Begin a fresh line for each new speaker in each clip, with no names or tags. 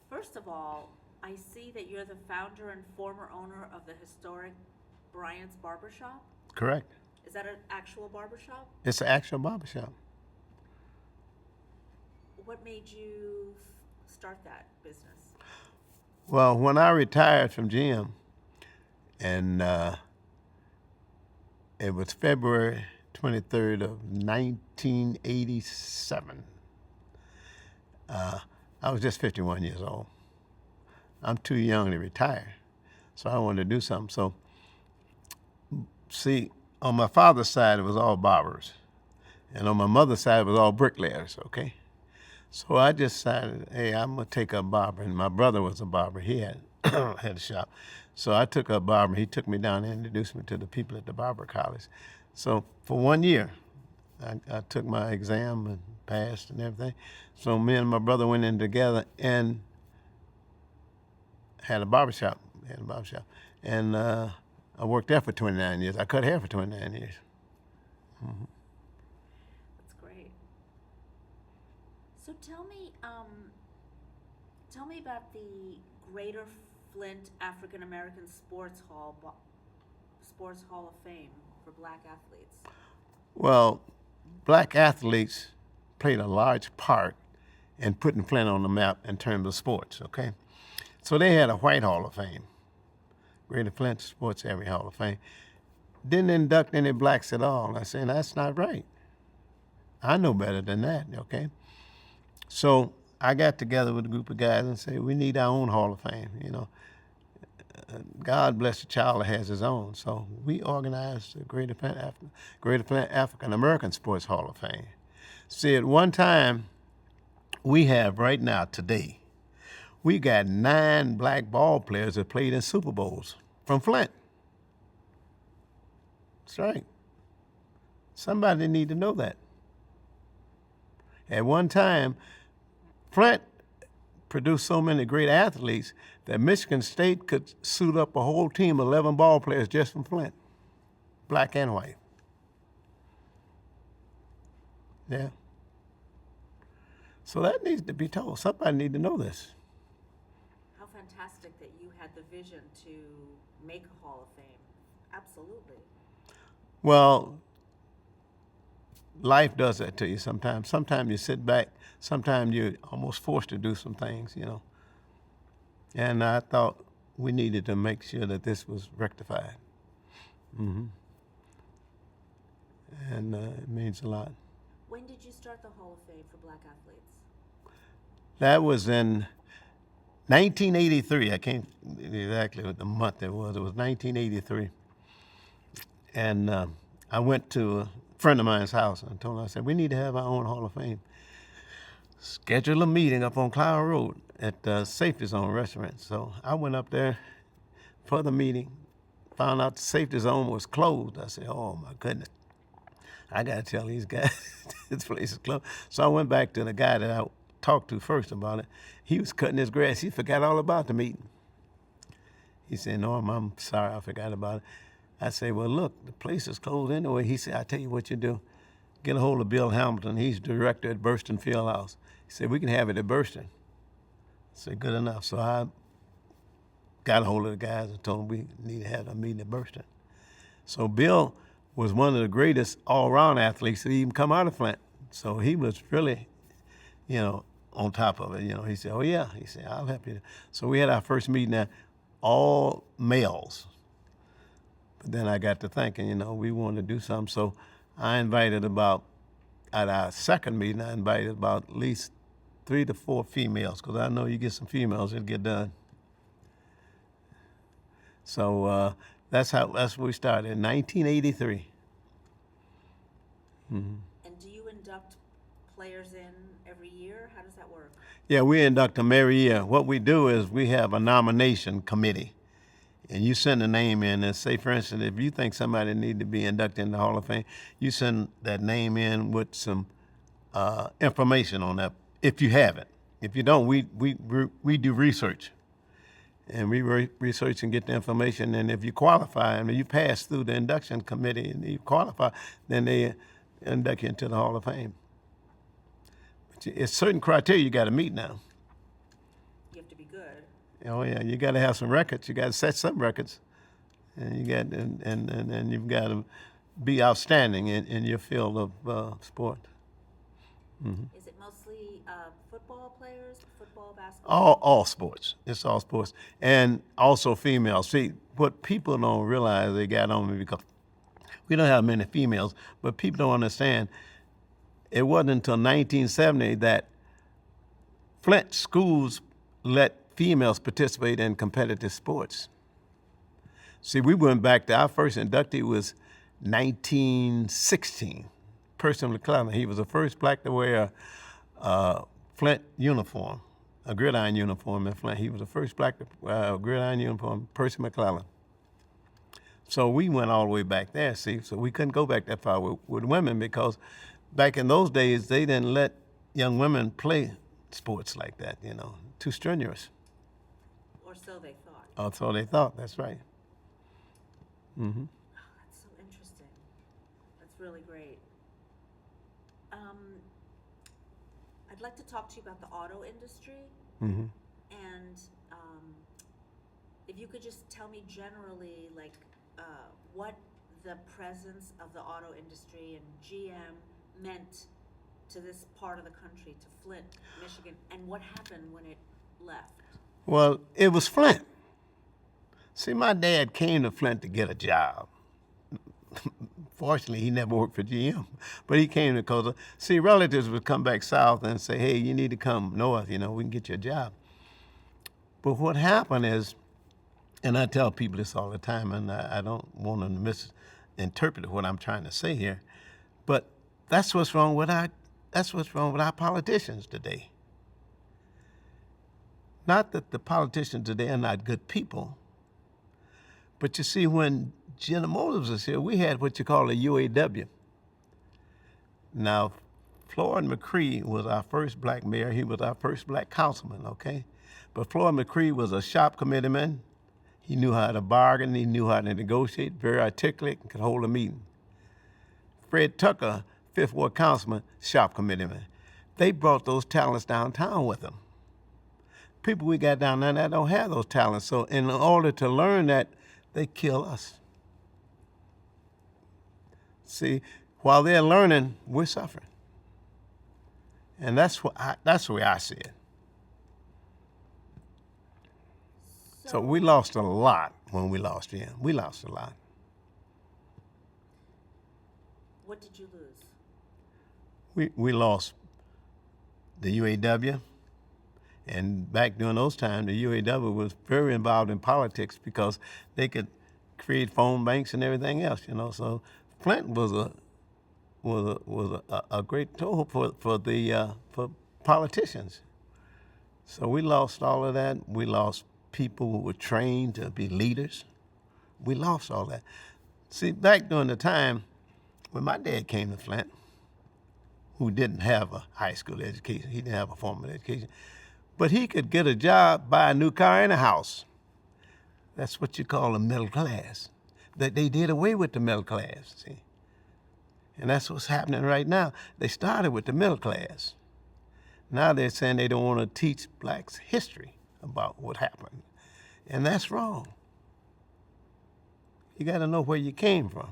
First of all, I see that you're the founder and former owner of the historic Bryant's Barbershop.
Correct.
Is that an actual barbershop?
It's an actual barbershop.
What made you start that business?
Well, when I retired from GM, and it was February 23rd of 1987. I was just 51 years old. I'm too young to retire, so I wanted to do something. So, see, on my father's side, it was all barbers. And on my mother's side, it was all bricklayers, okay? So I just decided, hey, I'm going to take up barbering. My brother was a barber. He had, had a shop. So I took up barbering. He took me down and introduced me to the people at the Barber College. So for 1 year, I took my exam and passed and everything. So me and my brother went in together and had a barbershop. And I worked there for 29 years. I cut hair for 29 years. Mm-hmm.
That's great. So tell me about the Greater Flint African American Sports Hall of Fame for Black athletes.
Well, black athletes played a large part in putting Flint on the map in terms of sports, okay? So they had a white Hall of Fame, Greater Flint Sports Area Hall of Fame. Didn't induct any blacks at all. I said, that's not right. I know better than that, okay? So I got together with a group of guys and said, we need our own Hall of Fame, you know. God bless the child that has his own. So we organized the Greater Flint African American Sports Hall of Fame. See, at one time, we have right now, today, we got 9 black ball players that played in Super Bowls from Flint. That's right. Somebody need to know that. At one time, Flint produced so many great athletes that Michigan State could suit up a whole team of 11 ball players just from Flint, black and white. Yeah. So that needs to be told. Somebody need to know this.
How fantastic that you had the vision to make a Hall of Fame. Absolutely.
Well, life does that to you sometimes. Sometimes you sit back. Sometimes you're almost forced to do some things, you know. And I thought we needed to make sure that this was rectified. Mm-hmm. And it means a lot.
When did you start the Hall of Fame for black athletes?
That was in 1983. I can't exactly what the month it was. It was 1983. And I went to a friend of mine's house and told him, I said, we need to have our own Hall of Fame. Schedule a meeting up on Cloud Road at the Safety Zone restaurant. So I went up there for the meeting, found out the Safety Zone was closed. I said, oh my goodness, I got to tell these guys this place is closed. So I went back to the guy that I talked to first about it. He was cutting his grass. He forgot all about the meeting. He said, Norm, I'm sorry, I forgot about it. I said, well, look, the place is closed anyway. He said, I'll tell you what you do. Get a hold of Bill Hamilton. He's director at Burston Fieldhouse. He said, we can have it at Burston. I said, good enough. So I got a hold of the guys and told them we need to have a meeting at Burston. So Bill was one of the greatest all-around athletes that even come out of Flint. So he was really, you know, on top of it. You know, he said, oh yeah. He said, I'll help you. So we had our first meeting there, all males. But then I got to thinking, you know, we wanted to do something. So I invited at our second meeting, I invited about at least 3 to 4 females, because I know you get some females, it'll get done. So that's what we started in 1983. Mm-hmm.
And do you induct players in every year? How does that work?
Yeah, we induct them every year. What we do is we have a nomination committee. And you send a name in and say, for instance, if you think somebody need to be inducted in the Hall of Fame, you send that name in with some information on that, if you have it. If you don't, we do research. And we research and get the information. And if you qualify, and you pass through the induction committee and you qualify, then they induct you into the Hall of Fame. But it's certain criteria you got to meet now.
You have to be good.
Oh yeah, you got to have some records. You got to set some records, and you got and you've got to be outstanding in your field of sport.
Is it mostly football players, football, basketball?
All sports. It's all sports, and also females. See, what people don't realize, they got on me because we don't have many females, but people don't understand. It wasn't until 1970 that Flint schools let females participate in competitive sports. See, we went back to our first inductee was 1916. Percy McClellan. He was the first black to wear a Flint uniform, a gridiron uniform in Flint. He was the first black to wear a gridiron uniform, Percy McClellan. So we went all the way back there, see. So we couldn't go back that far with women because back in those days, they didn't let young women play sports like that, too strenuous.
Or so they thought.
Or so they thought, that's right.
Oh, that's so interesting. That's really great. I'd like to talk to you about the auto industry. And if you could just tell me generally, like, what the presence of the auto industry and GM meant to this part of the country, to Flint, Michigan, and what happened when it left.
Well, it was Flint. See, my dad came to Flint to get a job. Fortunately, he never worked for GM, but he came because, see, relatives would come back south and say, hey, you need to come north, we can get you a job. But what happened is, and I tell people this all the time, and I don't want to misinterpret what I'm trying to say here, but that's what's wrong with our politicians today. Not that the politicians today are not good people, but you see, when General Motors was here, we had what you call a UAW. Now, Floyd McCree was our first black mayor. He was our first black councilman, okay? But Floyd McCree was a shop committeeman. He knew how to bargain. He knew how to negotiate, very articulate, and could hold a meeting. Fred Tucker, Fifth Ward councilman, shop committeeman. They brought those talents downtown with them. People we got down there that don't have those talents. So in order to learn that, they kill us. See, while they're learning, we're suffering. And that's the way I see it. So we lost a lot when we lost GM. We lost a lot.
What did you lose?
We lost the UAW. And back during those times, the UAW was very involved in politics because they could create phone banks and everything else, So Flint was a great tool for politicians. So we lost all of that. We lost people who were trained to be leaders. We lost all that. See, back during the time when my dad came to Flint, who didn't have a high school education, he didn't have a formal education, but he could get a job, buy a new car and a house. That's what you call a middle class. That they did away with the middle class, see? And that's what's happening right now. They started with the middle class. Now they're saying they don't want to teach blacks history about what happened. And that's wrong. You got to know where you came from.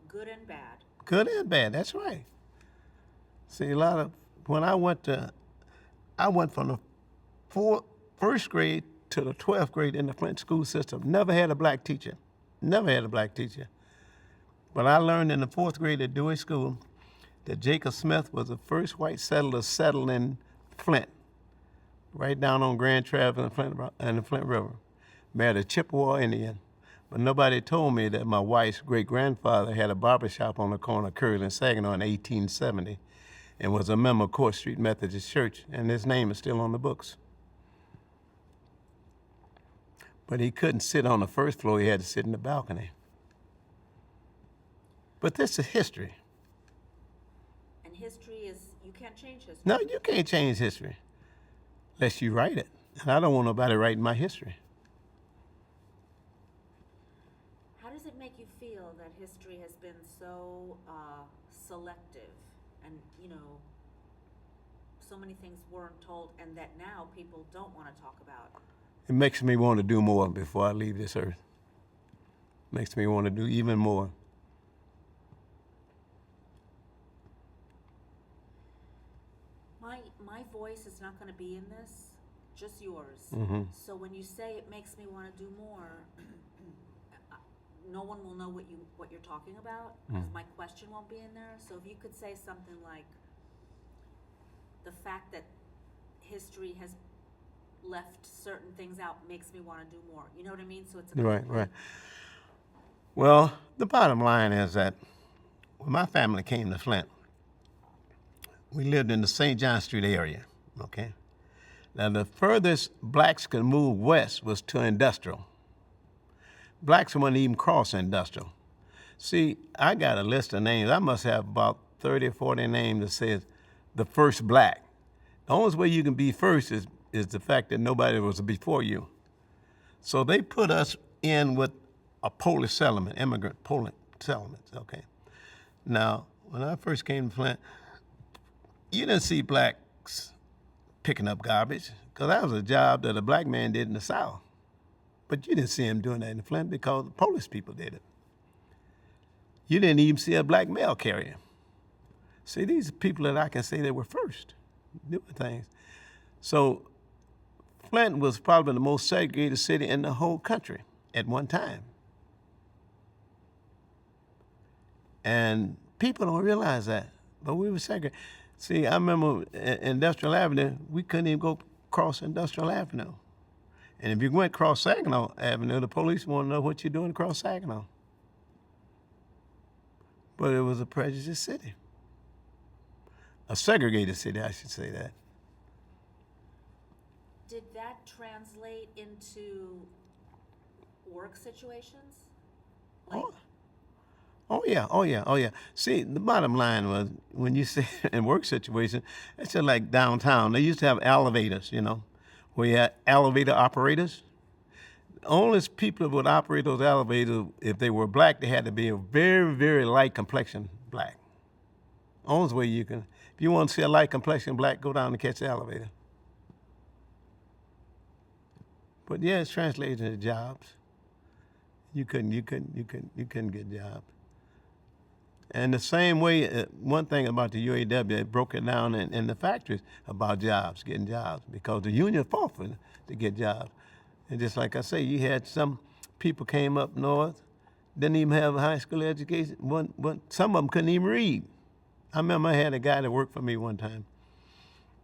Good and bad.
Good and bad, that's right. See, when I went from the first grade to the 12th grade in the Flint school system. Never had a black teacher. Never had a black teacher. But I learned in the 4th grade at Dewey School that Jacob Smith was the first white settler settled in Flint, right down on Grand Traverse and the Flint River. Married a Chippewa Indian. But nobody told me that my wife's great-grandfather had a barbershop on the corner of Curry and Saginaw in 1870 and was a member of Court Street Methodist Church, and his name is still on the books. But he couldn't sit on the first floor, he had to sit in the balcony. But this is history.
And history is, you can't change history.
No, you can't change history unless you write it. And I don't want nobody writing my history.
How does it make you feel that history has been so selective and, so many things weren't told and that now people don't want to talk about.
It makes me want to do more before I leave this earth. Makes me want to do even more.
My voice is not going to be in this, just yours.
Mm-hmm.
So when you say it makes me want to do more, no one will know what you're talking about because my question won't be in there. So if you could say something like, the fact that history has left certain things out makes me want to do more. You know what I mean? So it's a
Right. Well, the bottom line is that when my family came to Flint, we lived in the St. John Street area, okay? Now, the furthest blacks could move west was to industrial. Blacks wouldn't even cross industrial. See, I got a list of names. I must have about 30 or 40 names that says the first black. The only way you can be first is the fact that nobody was before you. So they put us in with a Polish settlement, immigrant Polish settlements, okay? Now, when I first came to Flint, you didn't see blacks picking up garbage because that was a job that a black man did in the South. But you didn't see him doing that in Flint because the Polish people did it. You didn't even see a black mail carrier. See, these are people that I can say they were first doing things. So Flint was probably the most segregated city in the whole country at one time. And people don't realize that, but we were segregated. See, I remember Industrial Avenue, we couldn't even go cross Industrial Avenue. And if you went across Saginaw Avenue, the police want to know what you're doing across Saginaw. But it was a prejudiced city. A segregated city, I should say that.
Did that translate into work situations? Like,
Oh yeah. See, the bottom line was when you say in work situation, it's just like downtown. They used to have elevators, where you had elevator operators. The only people that would operate those elevators, if they were black, they had to be a very, very light complexion black. Only way you can, if you want to see a light complexion black, go down and catch the elevator. But yeah, it's translated into jobs. You couldn't get jobs. And the same way, one thing about the UAW, it broke it down in the factories about jobs, getting jobs, because the union fought for to get jobs. And just like I say, you had some people came up north, didn't even have a high school education. Some of them couldn't even read. I remember I had a guy that worked for me one time.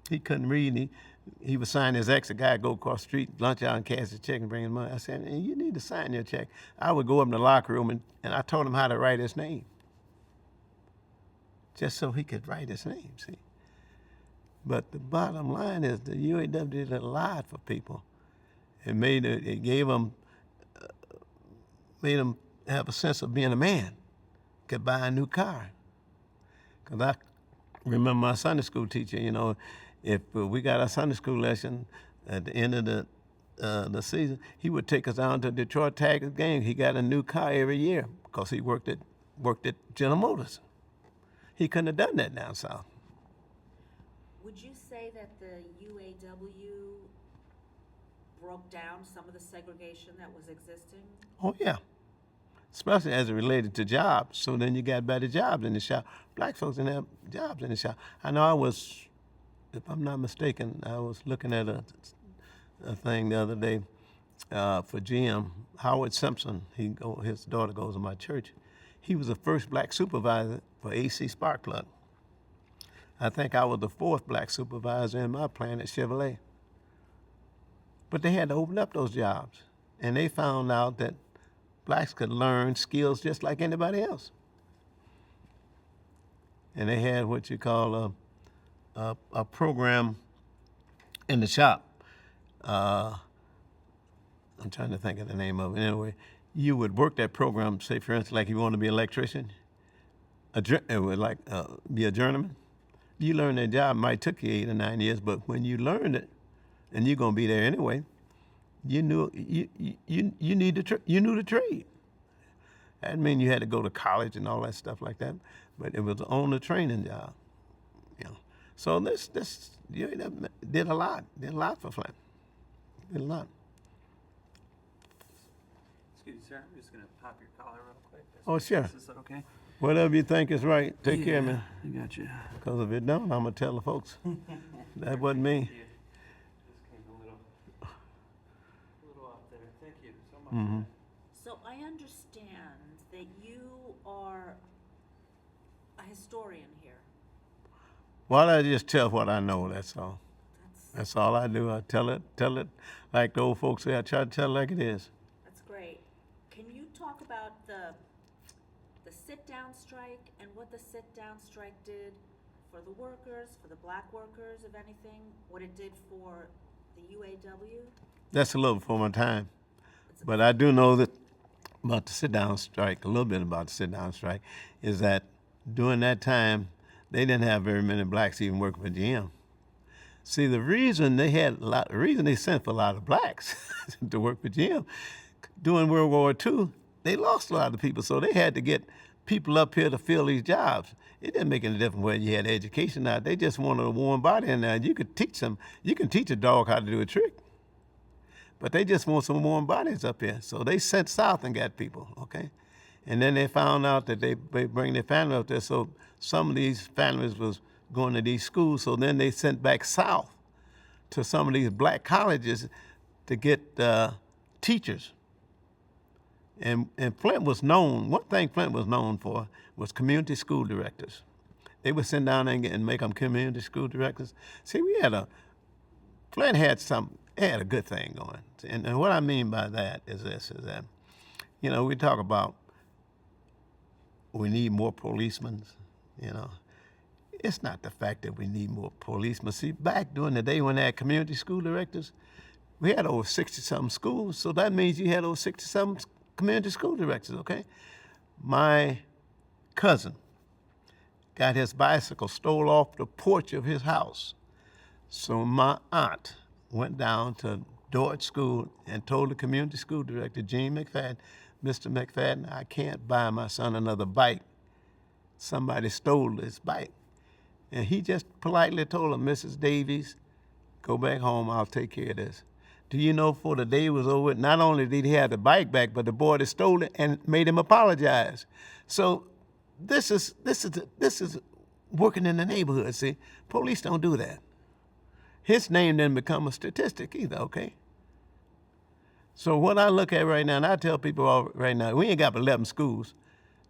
He couldn't read. He would sign his ex. A guy would go across the street, lunch out and cash his check and bring him money. I said, you need to sign your check. I would go up in the locker room and I told him how to write his name. Just so he could write his name, see. But the bottom line is the UAW did a lot for people. It gave them, made them have a sense of being a man, could buy a new car. Because I remember my Sunday school teacher, if we got our Sunday school lesson at the end of the season, he would take us down to Detroit Tigers game. He got a new car every year because he worked at General Motors. He couldn't have done that down south.
would you say that the UAW broke down some of the segregation that was existing?
Oh, yeah. Especially as it related to jobs. So then you got better jobs in the shop. Black folks didn't have jobs in the shop. I know I was, if I'm not mistaken, I was looking at a thing the other day for GM. Howard Simpson, his daughter goes to my church. He was the first black supervisor for AC Spark Plug. I think I was the fourth black supervisor in my plant at Chevrolet. But they had to open up those jobs. And they found out that blacks could learn skills just like anybody else. And they had what you call a program in the shop. I'm trying to think of the name of it. Anyway, you would work that program, say for instance, like you want to be an electrician, it would be a journeyman. You learn that job, it might took you 8 or 9 years, but when you learned it, and you're gonna be there anyway, you knew the trade. That didn't mean you had to go to college and all that stuff like that, but it was on the training job. So this did a lot for Flint. Did a lot.
Excuse me, sir. I'm just going to pop your collar real quick.
Oh, sure.
Is that okay?
Whatever you think is right, take care, man.
I got you.
Because if it don't, I'm gonna tell the folks that wasn't me.
Just came a little off there. Thank you so much.
So I understand that you are a historian here.
Well, I just tell what I know. That's all.
That's
That's all I do. I tell it like the old folks say. I try to tell it like it is.
that's great. Can you talk about the sit-down strike and what the sit-down strike did for the workers, for the black workers, if anything, what it did for the UAW?
That's a little before my time, but I do know that about the sit-down strike. A little bit about the sit-down strike is that during that time they didn't have very many blacks even working for GM. See, the reason they sent for a lot of blacks to work for GM during World War II, they lost a lot of people, so they had to get people up here to fill these jobs. It didn't make any difference whether you had education or not. They just wanted a warm body in there. You could teach them. You can teach a dog how to do a trick, but they just want some warm bodies up here. So they sent south and got people, okay? And then they found out that they bring their family up there. So some of these families was going to these schools. So then they sent back south to some of these black colleges to get teachers. And Flint was known, one thing Flint was known for was community school directors. They would send down there and make them community school directors. See, Flint had a good thing going. And what I mean by that is this, is that, we talk about we need more policemen, It's not the fact that we need more policemen. See, back during the day when they had community school directors, we had over 60-something schools, so that means you had over 60-something community school directors, okay? My cousin got his bicycle stole off the porch of his house. So my aunt went down to Dordt School and told the community school director, Gene McFadden, Mr. McFadden, I can't buy my son another bike. Somebody stole his bike. And he just politely told her, Mrs. Davies, go back home, I'll take care of this. Do you know before the day was over, not only did he have the bike back, but the boy that stole it and made him apologize. So this is working in the neighborhood, see? Police don't do that. His name didn't become a statistic either, okay? So what I look at right now, and I tell people right now, we ain't got but 11 schools.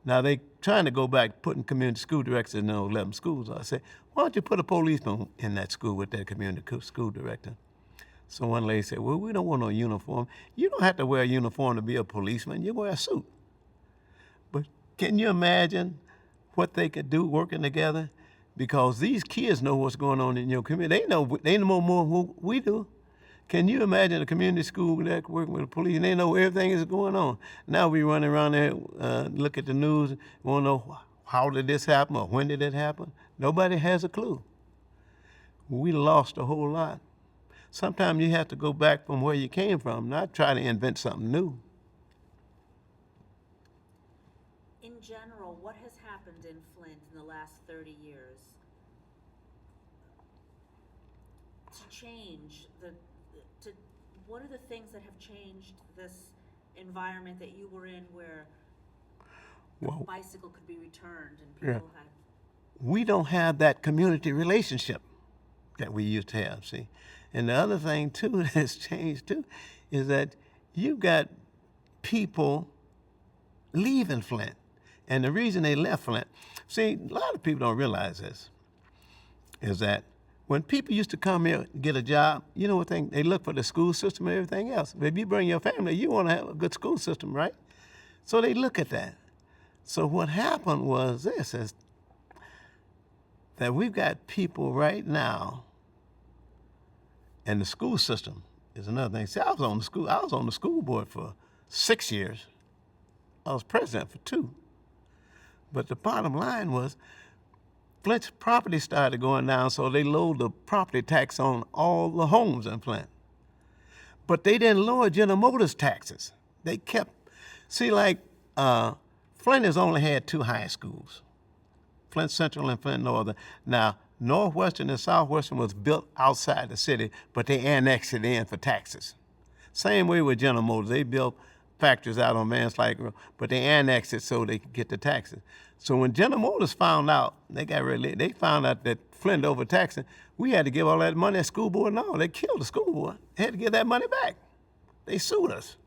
Now they trying to go back putting community school directors in those 11 schools. I say, why don't you put a policeman in that school with that community school director? So one lady said, well, we don't want no uniform. You don't have to wear a uniform to be a policeman. You wear a suit. But can you imagine what they could do working together? Because these kids know what's going on in your community. They know more than what we do. Can you imagine a community school that working with the police and they know everything is going on? Now we running around there, look at the news, want to know how did this happen or when did it happen? Nobody has a clue. We lost a whole lot. Sometimes you have to go back from where you came from, not try to invent something new.
In general, what has happened in Flint in the last 30 years to change what are the things that have changed this environment that you were in where a bicycle could be returned and people had?
We don't have that community relationship that we used to have, see? And the other thing, too, that has changed, too, is that you've got people leaving Flint. And the reason they left Flint, see, a lot of people don't realize this, is that when people used to come here and get a job, you know what they look for the school system and everything else. But if you bring your family, you want to have a good school system, right? So they look at that. So what happened was this, is that we've got people right now, and the school system is another thing. See, I was on the school board for 6 years. I was president for 2. But the bottom line was, Flint's property started going down, so they lowered the property tax on all the homes in Flint. But they didn't lower General Motors taxes. They kept, Flint has only had 2 high schools, Flint Central and Flint Northern. Now, Northwestern and Southwestern was built outside the city, but they annexed it in for taxes. Same way with General Motors. They built factories out on Man's Lake Road, but they annexed it so they could get the taxes. So when General Motors found out, they found out that Flint overtaxing, we had to give all that money at school board and all. They killed the school board. They had to give that money back. They sued us.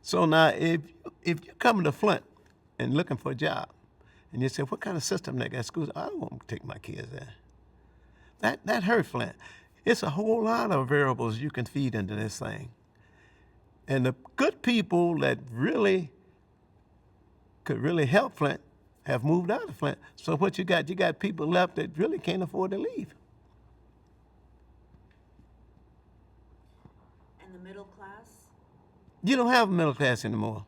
So now if you're coming to Flint and looking for a job, and you say, what kind of system they got schools? I don't want to take my kids there. That hurt Flint. It's a whole lot of variables you can feed into this thing. And the good people that really could really help Flint have moved out of Flint. So what you got people left that really can't afford to leave.
And the middle class?
You don't have a middle class anymore.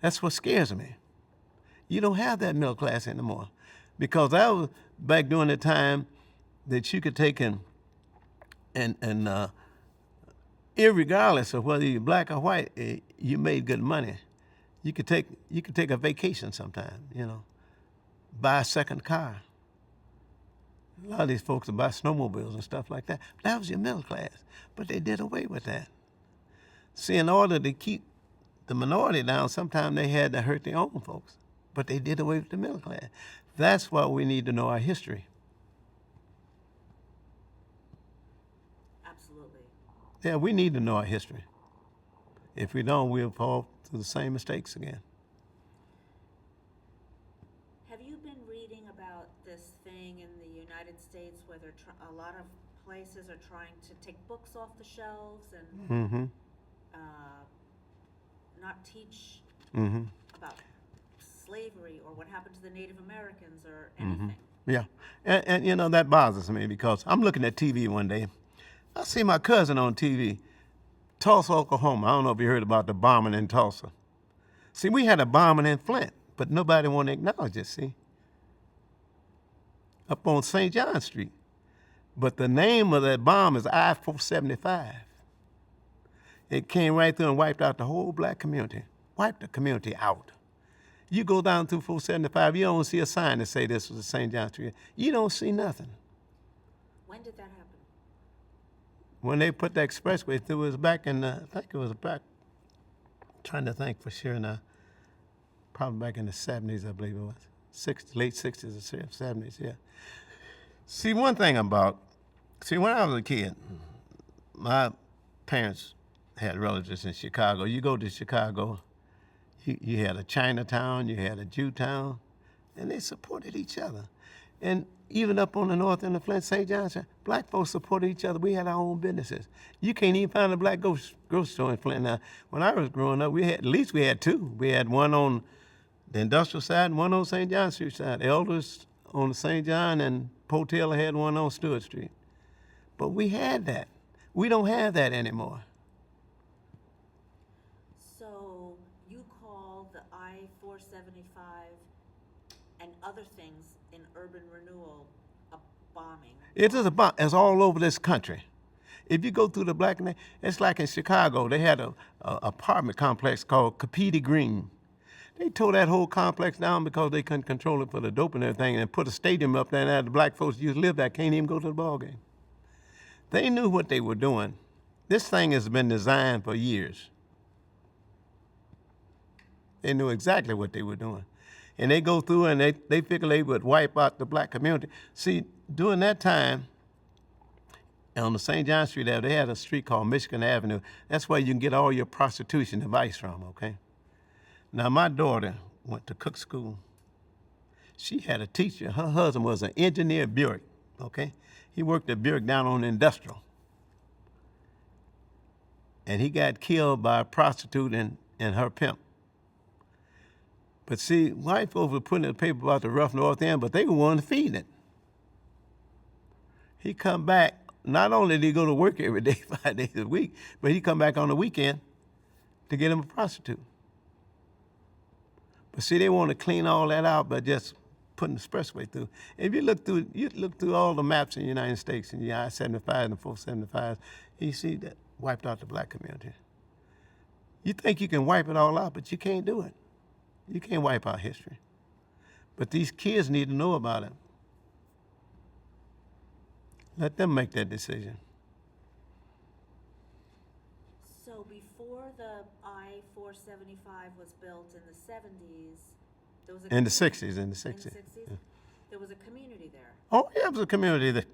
That's what scares me. You don't have that middle class anymore. Because that was back during the time that you could take and irregardless of whether you're black or white, you made good money. You could take a vacation sometime, buy a second car. A lot of these folks would buy snowmobiles and stuff like that. That was your middle class. But they did away with that. See, in order to keep the minority down, sometimes they had to hurt their own folks. But they did away with the middle class. That's why we need to know our history.
Absolutely.
Yeah, we need to know our history. If we don't, we'll fall to the same mistakes again.
Have you been reading about this thing in the United States where a lot of places are trying to take books off the shelves and not teach about slavery or what happened to the Native Americans or anything?
Yeah, and that bothers me because I'm looking at TV one day. I see my cousin on TV, Tulsa, Oklahoma. I don't know if you heard about the bombing in Tulsa. See, we had a bombing in Flint, but nobody want to acknowledge it, see? Up on St. John Street. But the name of that bomb is I-475. It came right through and wiped out the whole black community, wiped the community out. You go down through 475, you don't see a sign that say this was a St. John Street. You don't see nothing.
When did that happen?
When they put the expressway through, it was back in, I think it was back, trying to think for sure now, probably back in the 70s, I believe it was. Late 60s or 70s, yeah. See, one thing when I was a kid, my parents had relatives in Chicago. You go to Chicago, you had a Chinatown, you had a Jewtown, and they supported each other. And even up on the north end of Flint, St. John's, black folks supported each other. We had our own businesses. You can't even find a black grocery store in Flint now. When I was growing up, we had two. We had one on the industrial side and one on St. John Street side. Elders on the St. John and Potella had one on Stewart Street. But we had that. We don't have that anymore.
So you call the I-475 and other things in urban renewal a bombing?
It is a bomb. It's all over this country. If you go through the black, it's like in Chicago. They had a apartment complex called Capiti Green. They tore that whole complex down because they couldn't control it for the dope and everything, and put a stadium up there, and the black folks used to live there can't even go to the ball game. They knew what they were doing. This thing has been designed for years. They knew exactly what they were doing. And they go through and they figure they would wipe out the black community. See, during that time, on the St. John Street Avenue, they had a street called Michigan Avenue. That's where you can get all your prostitution advice from, okay? Now, my daughter went to cook school. She had a teacher. Her husband was an engineer at Buick, okay? He worked at Buick down on Industrial. And he got killed by a prostitute and her pimp. But see, white folks were putting in the paper about the rough North End, but they were wanting to feed it. He come back, not only did he go to work every day, 5 days a week, but he come back on the weekend to get him a prostitute. But see, they want to clean all that out by just putting the expressway through. If you look through all the maps in the United States, in the I-75 and the 475, you see that wiped out the black community. You think you can wipe it all out, but you can't do it. You can't wipe out history. But these kids need to know about it. Let them make that decision.
So before the I-475 was built in the 70s, there was a
In the
community-
60s, in the 60s.
In the 60s?
Yeah.
There was a community there.
Oh, yeah, it was a community there.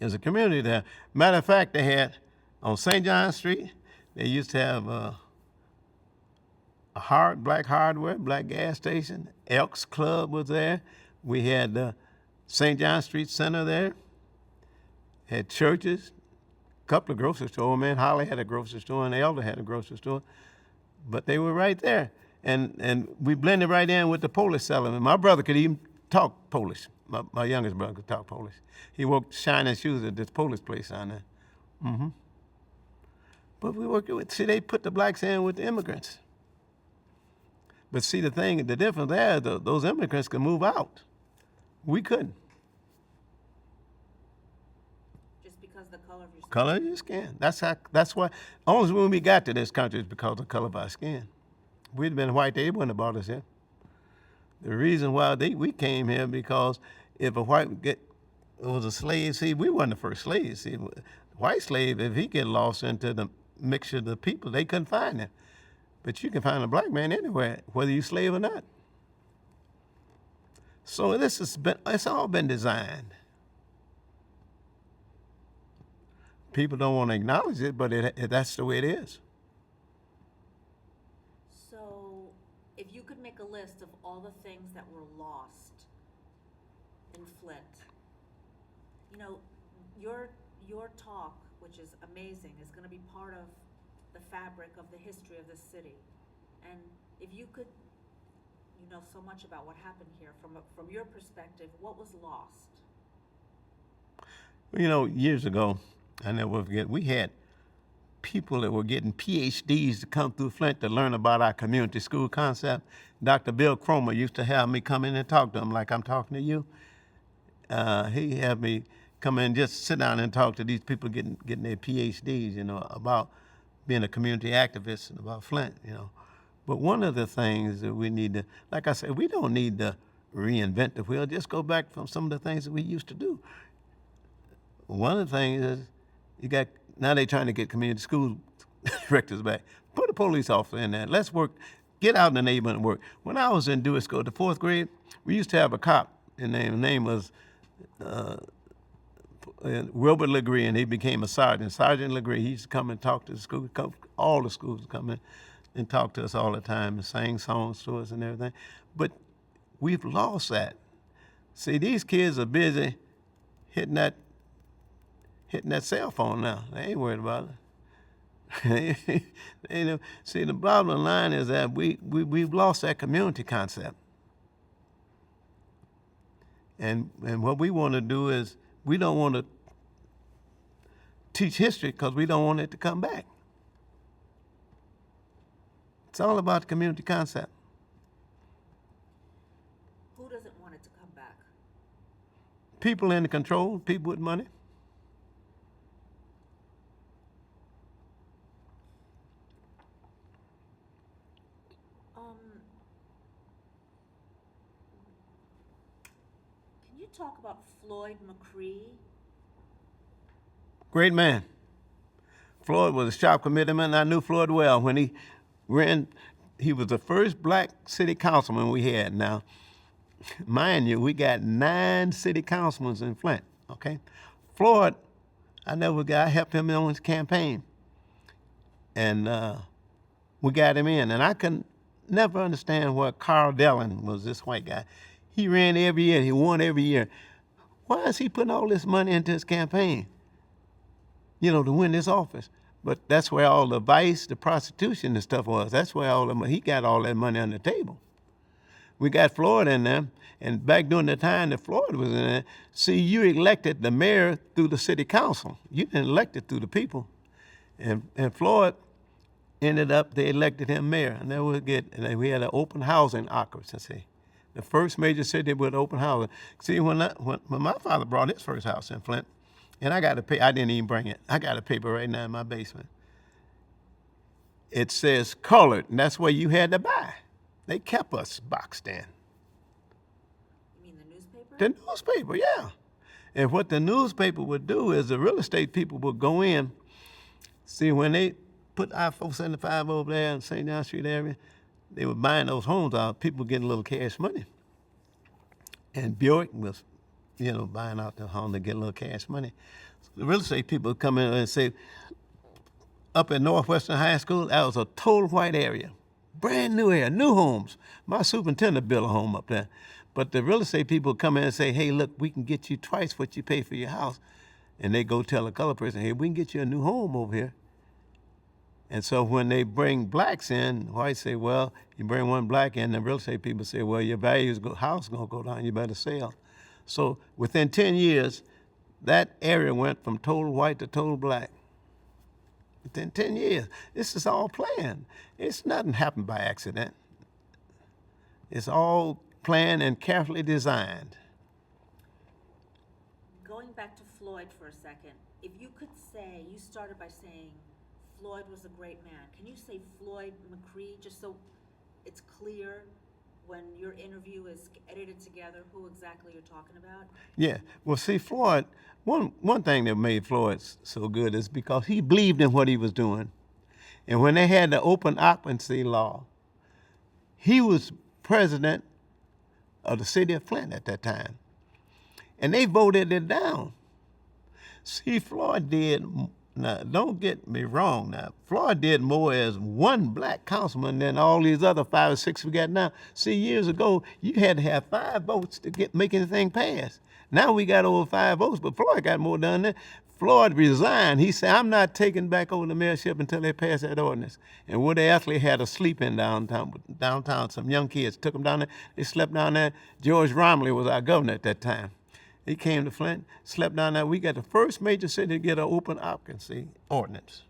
It was a community there. Matter of fact, they had on St. John Street, they used to have a black hardware, black gas station. Elks Club was there. We had the St. John Street Center there. Had churches, a couple of grocery stores. Man, Holly had a grocery store, and Elder had a grocery store. But they were right there. And we blended right in with the Polish settlement. My brother could even talk Polish. My youngest brother could talk Polish. He worked shining shoes at this Polish place down there. Mm-hmm. But we worked with, see, they put the blacks in with the immigrants. But see, the difference there, those immigrants could move out. We couldn't.
Just because the color of your skin.
Color of your skin. That's why, only when we got to this country is because of the color of our skin. If we'd been white, they wouldn't have brought us here. The reason why we came here because if a white was a slave, see, we weren't the first slaves. See, white slave, if he get lost into the mixture of the people, they couldn't find him. But you can find a black man anywhere, whether you slave or not. So it's all been designed. People don't want to acknowledge it, but that's the way it is.
So if you could make a list of all the things that were lost in Flint, you know, your talk, which is amazing, is going to be part of the fabric of the history of this city. And if you could, you know so much about what happened here from your perspective, what was lost?
You know, years ago, I never forget, we had people that were getting PhDs to come through Flint to learn about our community school concept. Dr. Bill Cromer used to have me come in and talk to him like I'm talking to you. He had me come in, just sit down and talk to these people getting their PhDs, you know, about being a community activist and about Flint, you know. But one of the things that we need to, like I said, we don't need to reinvent the wheel. Just go back from some of the things that we used to do. One of the things is now they're trying to get community school directors back. Put a police officer in there. Let's work, get out in the neighborhood and work. When I was in Dewey School, the 4th grade, we used to have a cop. His name was Wilbur Legree, and he became a sergeant. Sergeant Legree, he used to come and talk to the school. All the schools would come in and talk to us all the time and sing songs to us and everything. But we've lost that. See, these kids are busy hitting that cell phone now. They ain't worried about it. See, the bottom line is that we've lost that community concept. And what we want to do is we don't want to teach history because we don't want it to come back. It's all about the community concept.
Who doesn't want it to come back?
People in control, people with money.
Can you talk about Floyd McCree?
Great man. Floyd was a shop committeeman. I knew Floyd well when he ran. He was the first black city councilman we had. Now, mind you, we got 9 city councilmen in Flint, okay? Floyd, I helped him on his campaign. And we got him in. And I could never understand why Carl Dellin was this white guy. He ran every year. He won every year. Why is he putting all this money into his campaign? You know, to win this office. But that's where all the vice, the prostitution and stuff was. That's where he got all that money on the table. We got Floyd in there, and back during the time that Floyd was in there, see, you elected the mayor through the city council. You didn't elect it through the people. And Floyd ended up, they elected him mayor, and we had an open housing occupancy. The first major city with open housing. See, when my father brought his first house in Flint, and I didn't even bring it. I got a paper right now in my basement. It says colored, and that's where you had to buy. They kept us boxed in.
You mean the newspaper?
The newspaper, yeah. And what the newspaper would do is the real estate people would go in, see when they put I-475 over there in St. John Street area, they were buying those homes out, people were getting a little cash money. And Buick was, buying out the home to get a little cash money. So the real estate people would come in and say, up at Northwestern High School, that was a total white area. Brand new area, new homes. My superintendent built a home up there. But the real estate people come in and say, hey, look, we can get you twice what you pay for your house. And they go tell a colored person, hey, we can get you a new home over here. And so when they bring blacks in, whites say, well, you bring one black in, the real estate people say, well, your house is going to go down, you better sell. So within 10 years, that area went from total white to total black. Within 10 years. This is all planned. It's nothing happened by accident. It's all planned and carefully designed.
Going back to Floyd for a second, if you could say, you started by saying Floyd was a great man. Can you say Floyd McCree, just so it's clear when your interview is edited together who exactly you're talking about?
Yeah. Well, see, Floyd, one thing that made Floyd so good is because he believed in what he was doing. And when they had the open occupancy law, he was president of the city of Flint at that time. And they voted it down. See, Floyd did, now don't get me wrong now, Floyd did more as one black councilman than all these other 5 or 6 we got now. See, years ago, you had to have 5 votes to make anything pass. Now we got over 5 votes, but Floyd got more done than that. Floyd resigned. He said, I'm not taking back over the mayorship until they pass that ordinance. And Woody Athley had a sleep in downtown. Some young kids took them down there. They slept down there. George Romley was our governor at that time. He came to Flint, slept down there. We got the first major city to get an open occupancy ordinance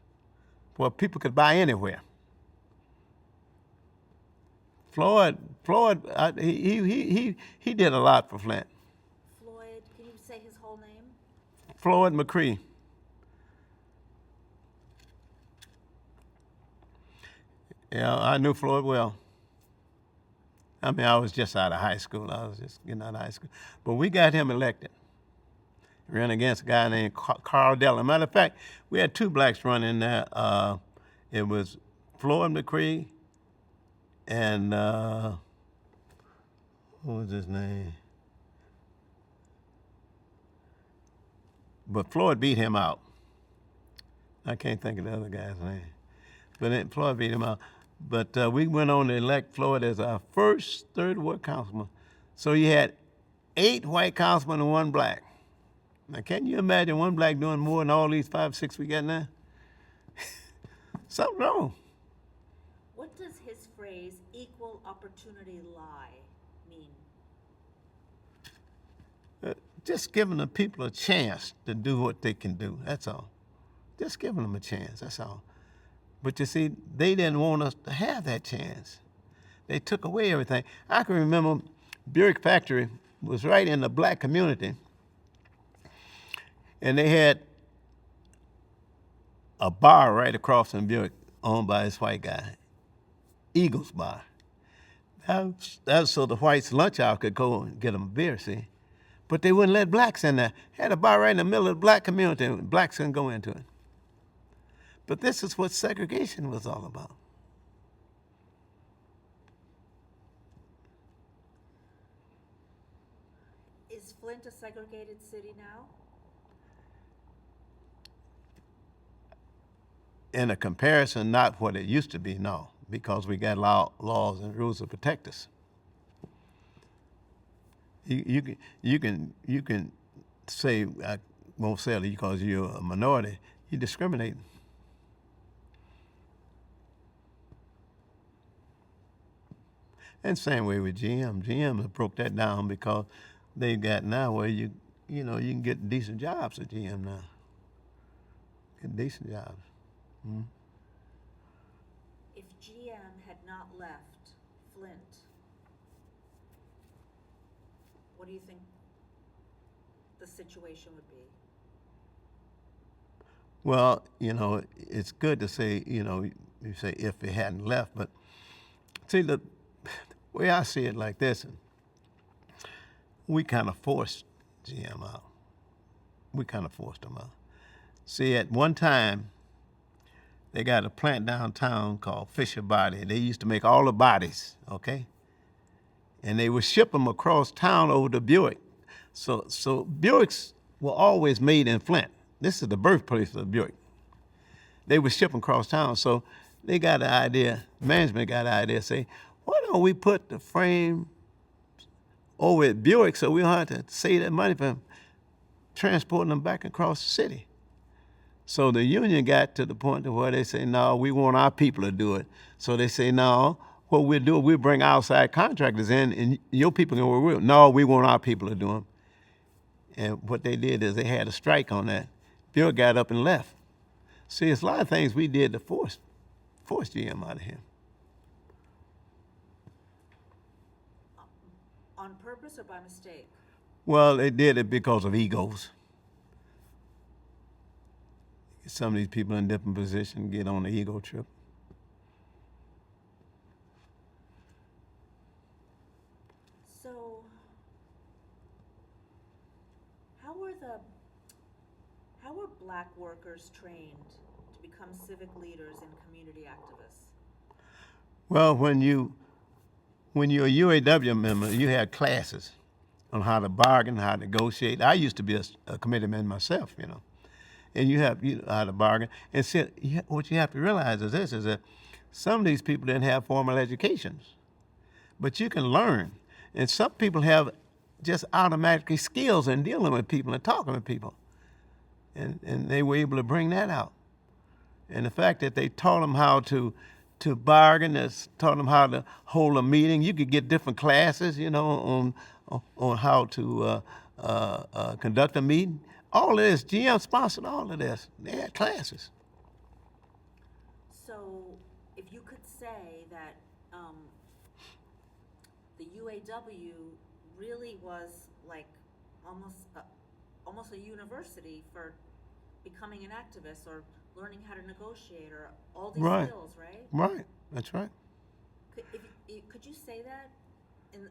where people could buy anywhere. Floyd, he did a lot for Flint.
Floyd, can you say his whole name?
Floyd McCree. Yeah, I knew Floyd well. I mean, I was just out of high school. I was just getting out of high school. But we got him elected. He ran against a guy named Carl Dellum. Matter of fact, we had 2 blacks running there. It was Floyd McCree and, what was his name? But Floyd beat him out. I can't think of the other guy's name. But Floyd beat him out. But we went on to elect Floyd as our first third ward councilman. So you had 8 white councilmen and 1 black. Now, can you imagine 1 black doing more than all these 5, 6 we got now? Something wrong.
What does his phrase, equal opportunity lie, mean?
Just giving the people a chance to do what they can do, that's all. Just giving them a chance, that's all. But you see, they didn't want us to have that chance. They took away everything. I can remember Buick Factory was right in the black community, and they had a bar right across from Buick owned by this white guy, Eagles Bar. That's so the whites' lunch hour could go and get them a beer, see? But they wouldn't let blacks in there. Had a bar right in the middle of the black community, and blacks couldn't go into it. But this is what segregation was all about.
Is Flint a segregated city now?
In a comparison, not what it used to be, no, because we got laws and rules to protect us. You can say, I won't say it because you're a minority, you're discriminating. And same way with GM. GM has broke that down because they've got now where you can get decent jobs at GM now. Get decent jobs. Mm-hmm.
If GM had not left Flint, what do you think the situation would be?
Well, it's good to say, you say if it hadn't left, but see, the way I see it like this, we kind of forced GM out. we kind of forced them out. See, at one time, they got a plant downtown called Fisher Body. They used to make all the bodies, okay? And they would ship them across town over to Buick. So Buicks were always made in Flint. This is the birthplace of Buick. They would ship them across town. So they got the idea, management got the idea, say, why don't we put the frame over at Buick so we don't have to save that money for transporting them back across the city? So the union got to the point where they say, no, we want our people to do it. So they say, no, what we'll do, we'll bring outside contractors in and your people can work with them. No, we want our people to do them. And what they did is they had a strike on that. Bill got up and left. See, it's a lot of things we did to force GM out of here.
On purpose or by mistake?
Well, they did it because of egos. Some of these people in different positions get on the ego trip.
So, how were black workers trained to become civic leaders and community activists?
Well, when you're a UAW member, you had classes on how to bargain, how to negotiate. I used to be a committeeman myself, you know. And you know how to bargain. And see, what you have to realize is this, is that some of these people didn't have formal educations. But you can learn. And some people have just automatically skills in dealing with people and talking with people. And they were able to bring that out. And the fact that they taught them how to bargain, taught them how to hold a meeting. You could get different classes, you know, on how to conduct a meeting. All of this, GM sponsored all of this. They had classes.
So, if you could say that the UAW really was like almost a university for becoming an activist or learning how to negotiate or all these skills, right?
Right, that's right.
Could you say that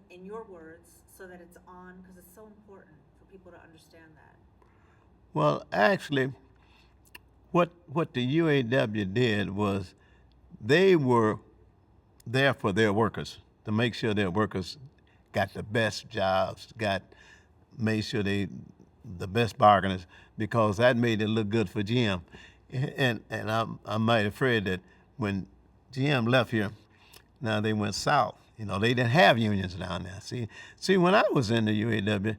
in your words so that it's on, because it's so important for people to understand that?
Well, actually, what the UAW did was they were there for their workers, to make sure their workers got the best jobs, made sure the best bargainers, because that made it look good for GM. And I'm mighty afraid that when GM left here, now they went south. You know, they didn't have unions down there. See, when I was in the UAW,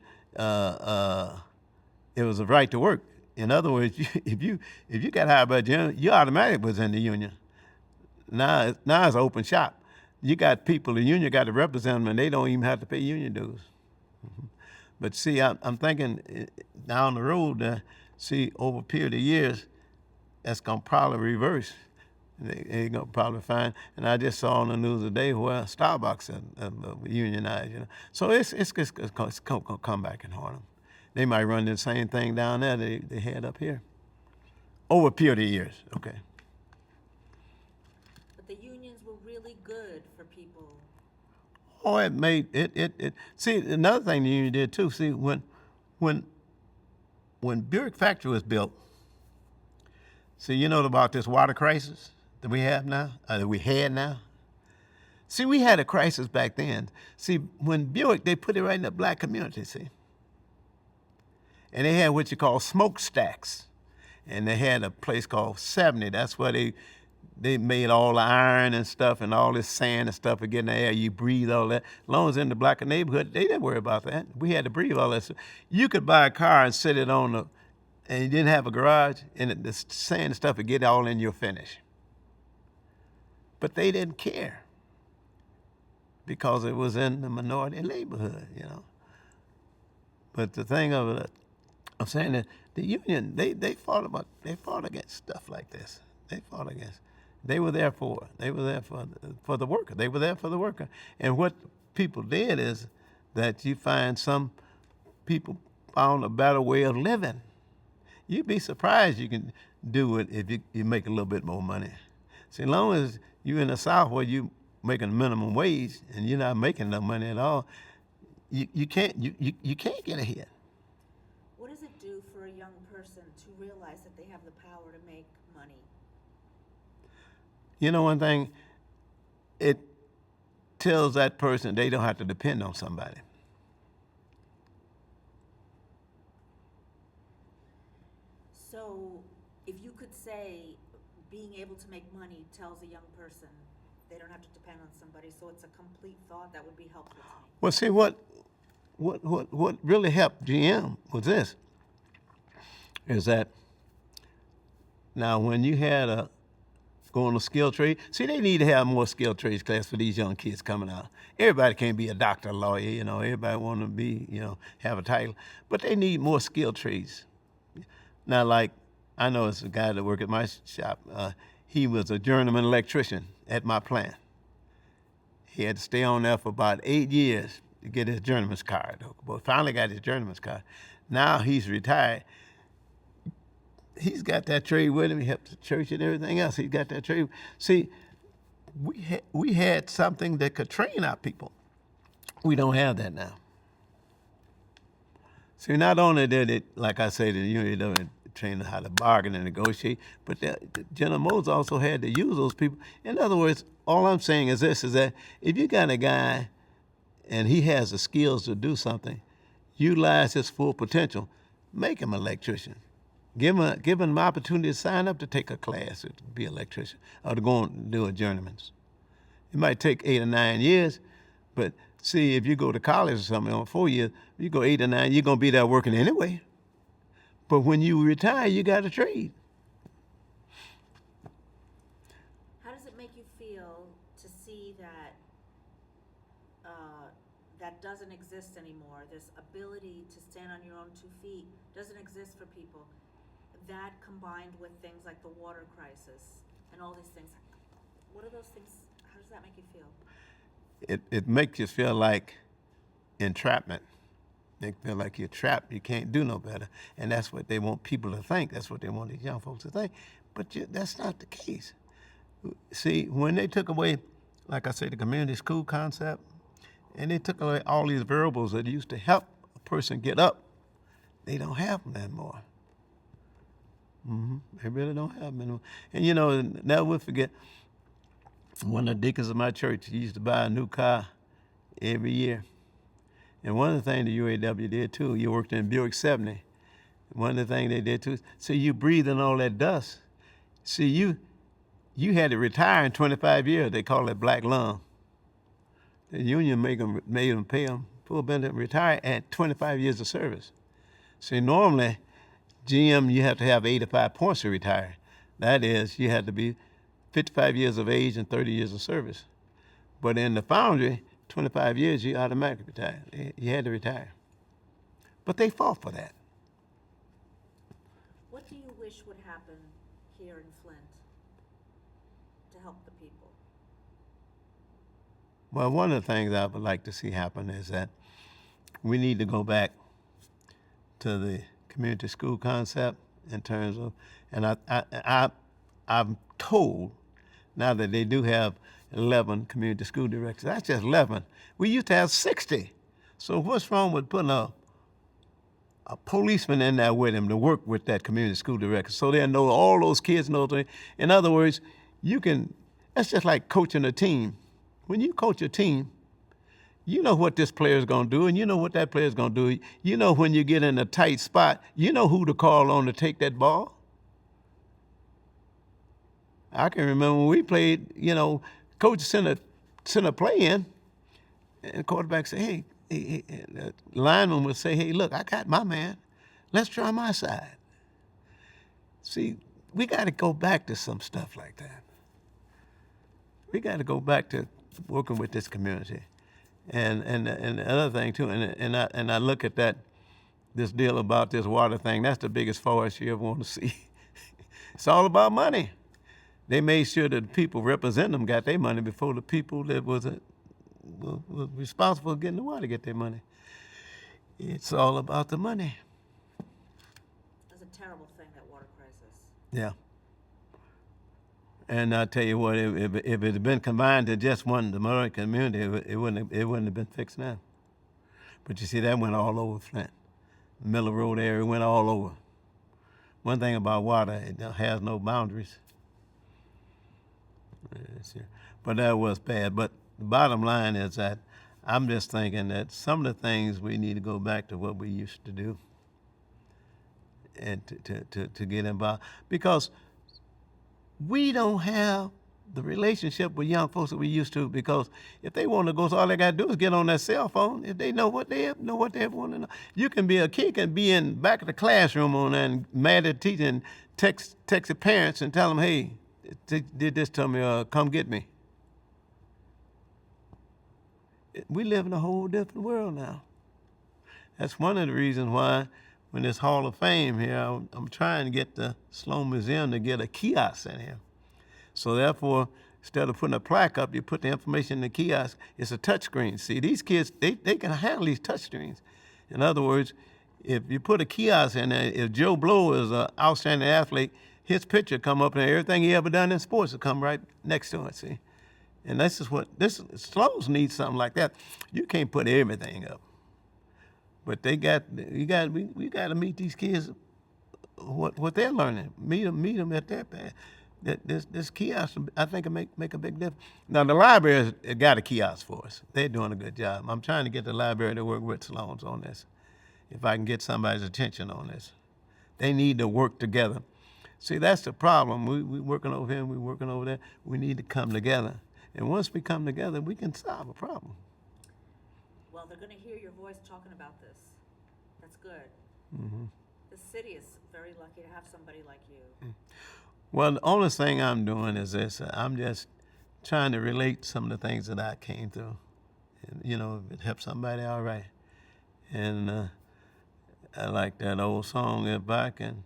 it was a right to work. In other words, if you got hired by GM, you automatically was in the union. Now it's an open shop. You got people, the union got to represent them, and they don't even have to pay union dues. Mm-hmm. But see, I'm thinking down the road, over a period of years, that's going to probably reverse. They're going to probably find, and I just saw on the news today where Starbucks are unionized, you know. So it's going to come back and haunt them. They might run the same thing down there they had up here. Over a period of years, okay.
But the unions were really good for people.
Oh, it made it. See, another thing the union did too. See, when Buick factory was built, see, you know about this water crisis that we have now, that we had now. See, we had a crisis back then. See, when Buick, they put it right in the black community. See, and they had what you call smokestacks, and they had a place called 70. That's where they made all the iron and stuff and all this sand and stuff to get in the air. You breathe all that. As long as in the black neighborhood, they didn't worry about that. We had to breathe all that stuff. You could buy a car and sit it on and you didn't have a garage, and the sand and stuff would get all in your finish. But they didn't care because it was in the minority neighborhood, you know. But the thing of it, I'm saying that the union, they fought against stuff like this. They were there for the worker. They were there for the worker. And what people did is that you find some people found a better way of living. You'd be surprised you can do it if you make a little bit more money. See, as long as you're in the South where you making minimum wage and you're not making enough money at all, you can't get ahead.
What does it do for a young realize that they have the power to make money?
You know one thing, it tells that person they don't have to depend on somebody.
So if you could say being able to make money tells a young person they don't have to depend on somebody, so it's a complete thought, that would be helpful to me.
Well, see, what really helped GM was this, is that now when you had a going to skill trade, see, they need to have more skilled trades class for these young kids coming out. Everybody can't be a doctor, a lawyer, you know, everybody want to be, you know, have a title, but they need more skilled trades. Now, like, I know it's a guy that worked at my shop. He was a journeyman electrician at my plant. He had to stay on there for about 8 years to get his journeyman's card. But finally got his journeyman's card. Now he's retired. He's got that trade with him. He helps the church and everything else. He's got that trade. See, we had something that could train our people. We don't have that now. See, not only did it, like I said, you know, train them how to bargain and negotiate, but General Motors also had to use those people. In other words, all I'm saying is this, is that if you got a guy and he has the skills to do something, utilize his full potential, make him an electrician. Give him an opportunity to sign up to take a class to be an electrician or to go and do a journeyman's. It might take 8 or 9 years, but see, if you go to college or something on 4 years, you go 8 or 9, you're going to be there working anyway. But when you retire, you got a trade.
How does it make you feel to see that that doesn't exist anymore? This ability to stand on your own 2 feet doesn't exist for people. That combined with things like the water crisis and all these things, what are those things? How does that make you feel?
It makes you feel like entrapment. They feel like you're trapped. You can't do no better. And that's what they want people to think. That's what they want these young folks to think. But that's not the case. See, when they took away, like I say, the community school concept, and they took away all these variables that used to help a person get up, they don't have them anymore. They really don't have them anymore. And you know, never will forget, one of the deacons of my church, he used to buy a new car every year. And one of the things the UAW did too, you worked in Buick 70. One of the things they did too, so you breathe in all that dust. See, you had to retire in 25 years. They call it black lung. The union made them pay them full benefit and retire at 25 years of service. See, normally, GM, you have to have 85 points to retire. That is, you had to be 55 years of age and 30 years of service. But in the foundry, 25 years, you automatically retire. You had to retire. But they fought for that.
What do you wish would happen here in Flint to help the people?
Well, one of the things I would like to see happen is that we need to go back to the community school concept in terms of, and I'm told now that they do have 11 community school directors. That's just 11. We used to have 60. So what's wrong with putting a policeman in there with him to work with that community school director so they'll know all those kids know things? In other words, that's just like coaching a team. When you coach a team, you know what this player's going to do, and you know what that player's going to do. You know when you get in a tight spot, you know who to call on to take that ball. I can remember when we played, you know, coach sent a play in, and the quarterback said, hey, the lineman would say, hey, look, I got my man. Let's try my side. See, we got to go back to some stuff like that. We got to go back to working with this community. And the other thing too, and I look at this deal about this water thing, that's the biggest farce you ever want to see. It's all about money. They made sure that the people representing them got their money before the people that was responsible for getting the water get their money. It's all about the money.
That's a terrible thing, that water crisis.
Yeah. And I tell you what, if it had been combined to just one, the Murray community, it wouldn't have been fixed now. But you see, that went all over Flint. Miller Road area went all over. One thing about water, it has no boundaries. But that was bad. But the bottom line is that I'm just thinking that some of the things we need to go back to what we used to do and to get involved. Because we don't have the relationship with young folks that we used to, because if they want to go, so all they got to do is get on their cell phone. If they know what they want to know. You can be, a kid can be in back of the classroom on that and mad at the teacher and text the parents and tell them, hey, did this to me, come get me. We live in a whole different world now. That's one of the reasons why when this Hall of Fame here, I'm trying to get the Sloan Museum to get a kiosk in here. So therefore, instead of putting a plaque up, you put the information in the kiosk. It's a touch screen. See, these kids, they can handle these touch screens. In other words, if you put a kiosk in there, if Joe Blow is an outstanding athlete, his picture come up and everything he ever done in sports will come right next to it, see? And this is what, Sloan's needs something like that. You can't put everything up. But we got to meet these kids what they're learning. Meet them at their path. This kiosk, I think, will make a big difference. Now, the library has got a kiosk for us. They're doing a good job. I'm trying to get the library to work with Sloan's on this, if I can get somebody's attention on this. They need to work together. See, that's the problem. We working over here, we working over there. We need to come together. And once we come together, we can solve a problem.
Well, they're going to hear your voice talking about this. That's good.
Mm-hmm.
The city is very lucky to have somebody like you.
Well, the only thing I'm doing is this. I'm just trying to relate some of the things that I came through. And, you know, if it helps somebody, all right. And I like that old song, if I can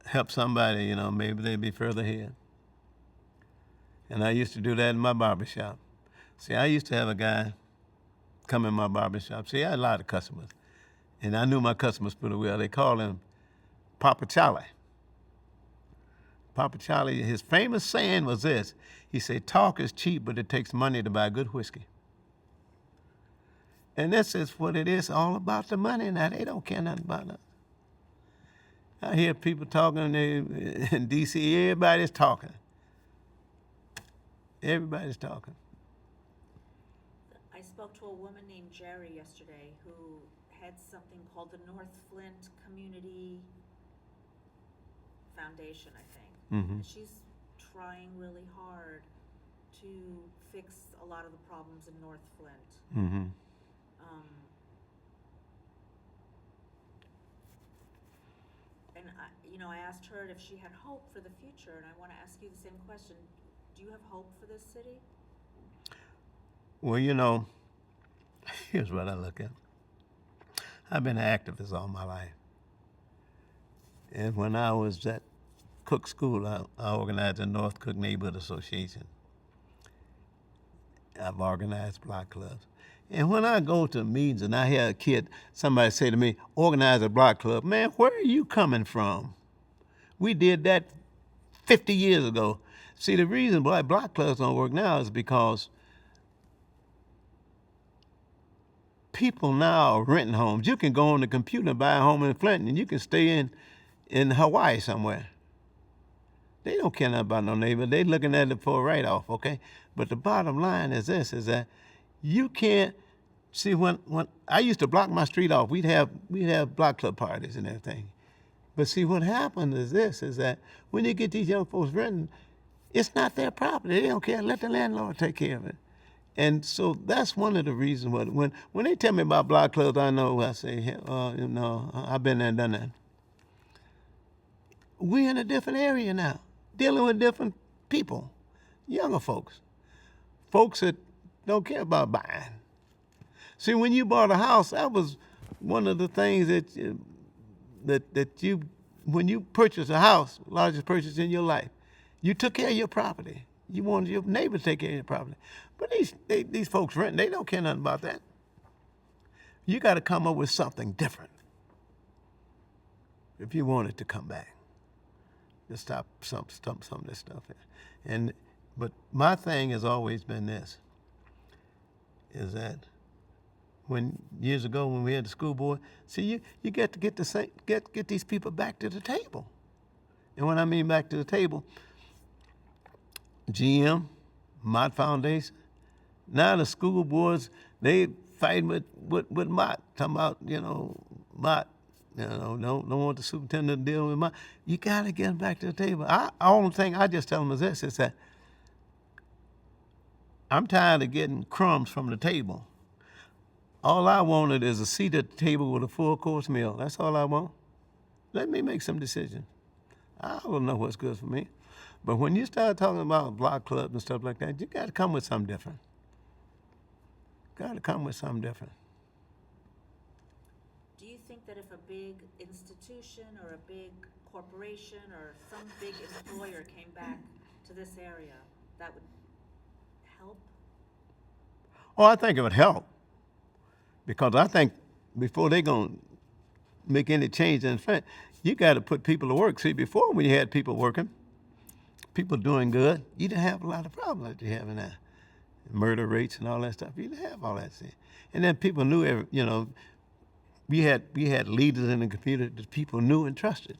help somebody, you know, maybe they'd be further ahead. And I used to do that in my barbershop. See, I used to have a guy come in my barbershop. See, I had a lot of customers. And I knew my customers pretty well. They called him Papa Charlie. Papa Charlie, his famous saying was this. He said, talk is cheap, but it takes money to buy good whiskey. And this is what it is, all about the money now. They don't care nothing about that. I hear people talking in D.C., everybody's talking. Everybody's talking.
I spoke to a woman named Jerry yesterday who heads something called the North Flint Community Foundation, I think.
Mm-hmm.
And she's trying really hard to fix a lot of the problems in North Flint.
Mm-hmm.
And I asked her if she had hope for the future, and I want to ask you the same question. Do you have hope for this city?
Well, you know, here's what I look at. I've been an activist all my life. And when I was at Cook School, I organized the North Cook Neighborhood Association. I've organized block clubs. And when I go to meetings and I hear a kid, somebody say to me, organize a block club, man, where are you coming from? We did that 50 years ago. See, the reason why block clubs don't work now is because people now are renting homes. You can go on the computer and buy a home in Flint, and you can stay in Hawaii somewhere. They don't care nothing about no neighbor. They looking at it for a write-off, okay? But the bottom line is this, is that you can't, see, when I used to block my street off, we'd have block club parties and everything. But see, what happened is this, is that when you get these young folks renting, it's not their property. They don't care. Let the landlord take care of it. And so that's one of the reasons when they tell me about block clubs, I know, I say, I've been there and done that. We're in a different area now, dealing with different people, younger folks that don't care about buying. See, when you bought a house, that was one of the things when you purchased a house, largest purchase in your life, you took care of your property. You wanted your neighbor to take care of your property. But these folks renting, they don't care nothing about that. You got to come up with something different if you want it to come back. Just stop some of this stuff. But my thing has always been this, is that when years ago when we had the school board. See, you got to get these people back to the table. And when I mean back to the table, GM, Mott Foundation, now the school boards, they fighting with Mott, talking about, Mott, don't want the superintendent to deal with Mott. You got to get them back to the table. Only thing I just tell them is this, is that I'm tired of getting crumbs from the table. All I wanted is a seat at the table with a full course meal. That's all I want. Let me make some decisions. I don't know what's good for me. But when you start talking about block clubs and stuff like that, you got to come with something different. Got to come with something different.
Do you think that if a big institution or a big corporation or some big employer came back to this area, that would help?
Oh, I think it would help. Because I think before they're going to make any change in Flint, you got to put people to work. See, before when you had people working, people doing good, you didn't have a lot of problems that you have now. Murder rates and all that stuff, you didn't have all that stuff. And then people knew, we had leaders in the community that people knew and trusted.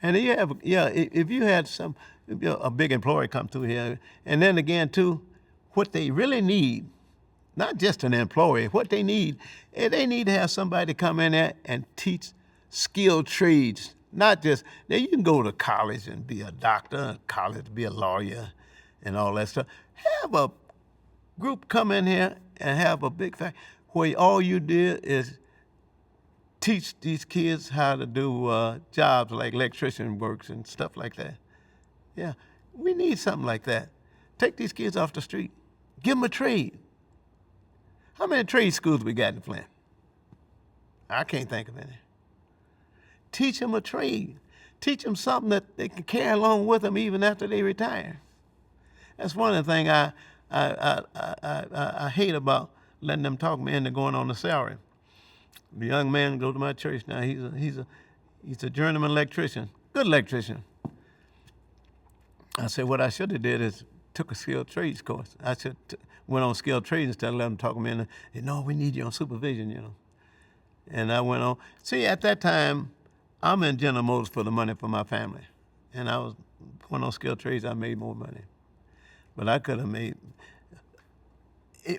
And if you had a big employee come through here, and then again too, what they really need, not just an employee, what they need to have somebody come in there and teach skilled trades. Not just, now you can go to college and be a doctor, college to be a lawyer and all that stuff. Have a group come in here and have a big factory where all you did is teach these kids how to do jobs like electrician works and stuff like that. Yeah, we need something like that. Take these kids off the street. Give them a trade. How many trade schools we got in Flint? I can't think of any. Teach them a trade. Teach them something that they can carry along with them even after they retire. That's one of the things I hate about letting them talk me into going on the salary. The young man goes to my church now. He's a journeyman electrician, good electrician. I said what I should have did is took a skilled trades course. I should went on skilled trades instead of letting them talk me into. No, we need you on supervision, And I went on. See, at that time, I'm in General Motors for the money for my family, and I was going on skilled trades. I made more money, but I could have made.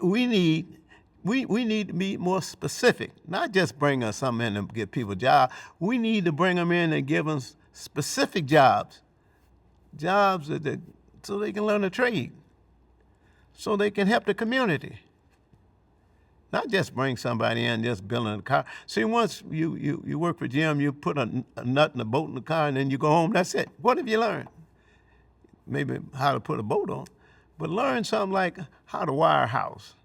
We need to be more specific. Not just bring us something in and give people jobs. We need to bring them in and give them specific jobs so they can learn a trade, so they can help the community. Not just bring somebody in, just building a car. See, once you work for Jim, you put a nut and a bolt in the car, and then you go home. That's it. What have you learned? Maybe how to put a boat on, but learn something like how to wire a house.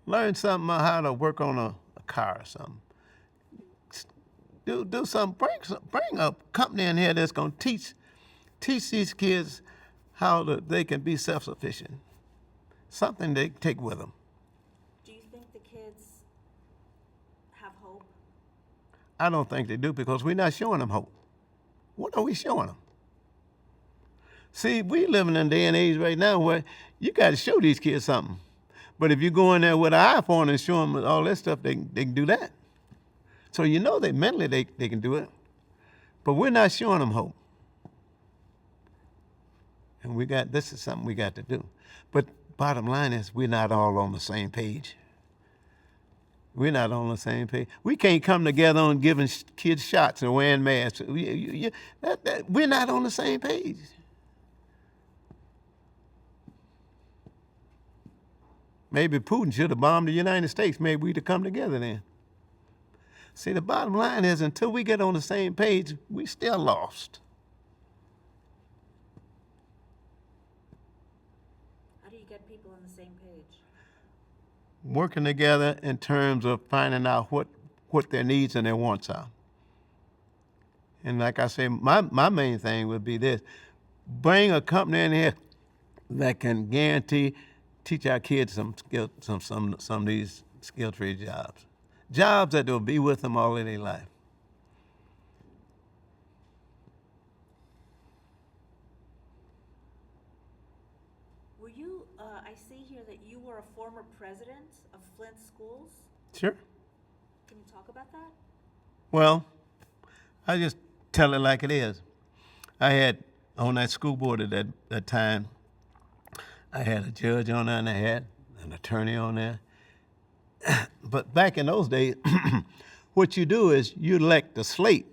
Learn something about how to work on a car or something. Do something. Bring a company in here that's going to teach these kids how they can be self-sufficient. Something they take with them. I don't think they do because we're not showing them hope. What are we showing them? See, we living in a day and age right now where you got to show these kids something. But if you go in there with an iPhone and show them all this stuff, they can do that. So they mentally they can do it. But we're not showing them hope. And this is something we got to do. But bottom line is we're not all on the same page. We're not on the same page. We can't come together on giving kids shots and wearing masks. We're not on the same page. Maybe Putin should have bombed the United States. Maybe we'd have come together then. See, the bottom line is until we get on the same page, we're still lost.
How do you get people on the same page?
Working together in terms of finding out what their needs and their wants are. And like I say, my main thing would be this: bring a company in here that can guarantee teach our kids some of these skill trade jobs that will be with them all in their life.
Were Were you, I see here that you were a former president of Flint Schools.
Sure.
Can you talk about that?
Well, I just tell it like it is. I had on that school board at that time, I had a judge on there and I had an attorney on there. But back in those days, what you do is you elect the slate.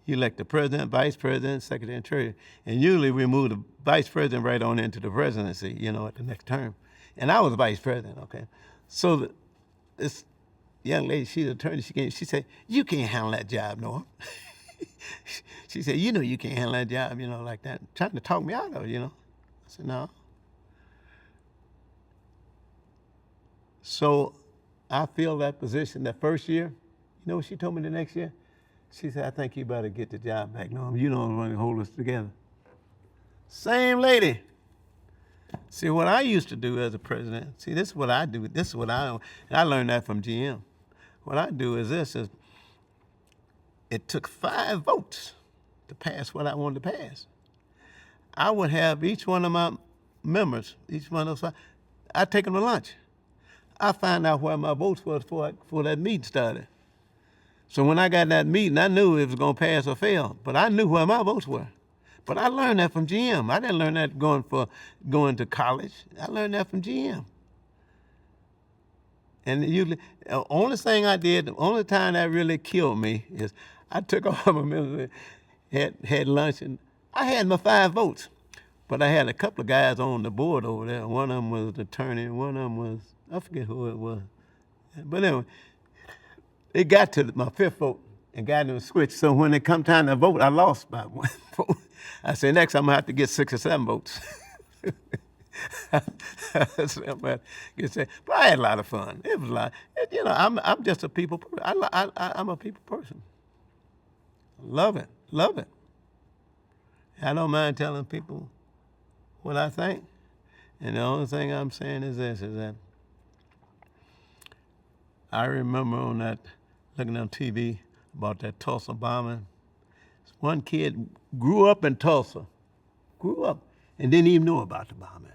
You elect the president, vice president, secretary, and treasurer. And usually we move the vice president right on into the presidency, at the next term. And I was vice president, okay? So this young lady, she's an attorney, she said, you can't handle that job, Norm. She said, you can't handle that job, like that. Trying to talk me out of it, I said, no. So I filled that position that first year. You know what she told me the next year? She said, I think you better get the job back, Norm. You know what's going to hold us together. Same lady. See, what I used to do as a president, this is what I do. This is what and I learned that from GM. What I do is it took 5 votes to pass what I wanted to pass. I would have each one of my members, each one of those 5, I'd take them to lunch. I find out where my votes was before that meeting started. So when I got in that meeting, I knew it was going to pass or fail, but I knew where my votes were. But I learned that from GM. I didn't learn that going to college. I learned that from GM. And usually, the only thing I did, the only time that really killed me is I took all my members, had lunch, and I had my 5 votes. But I had a couple of guys on the board over there. One of them was the attorney, and one of them was, I forget who it was. But anyway, it got to my 5th vote and got them switched. So when it come time to vote, I lost by 1 vote. I said, next I'm going to have to get 6 or 7 votes. But I had a lot of fun. It was a lot. I'm just a people person. I'm a people person. Love it. I don't mind telling people what I think. And the only thing I'm saying is this, is that I remember looking on TV about that Tulsa bombing. One kid grew up in Tulsa, and didn't even know about the bombing.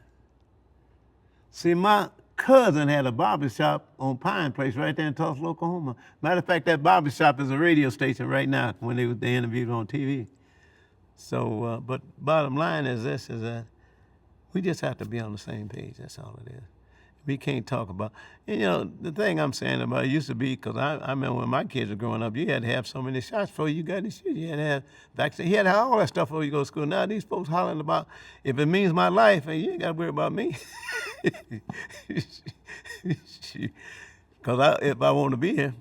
See, my cousin had a barbershop on Pine Place right there in Tulsa, Oklahoma. Matter of fact, that barbershop is a radio station right now when they interviewed on TV. So, but bottom line is this, is that we just have to be on the same page. That's all it is. We can't talk about, the thing I'm saying about it used to be, because I remember when my kids were growing up, you had to have so many shots before you got the shit. You had to have vaccine. You had to have all that stuff before you go to school. Now these folks hollering about, if it means my life, and you ain't got to worry about me. Because if I want to be here.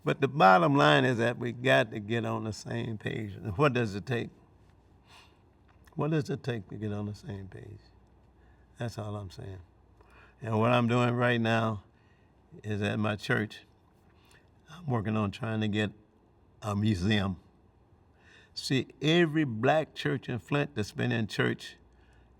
But the bottom line is that we got to get on the same page. And what does it take? What does it take to get on the same page? That's all I'm saying. And what I'm doing right now is at my church, I'm working on trying to get a museum. See, every black church in Flint that's been in church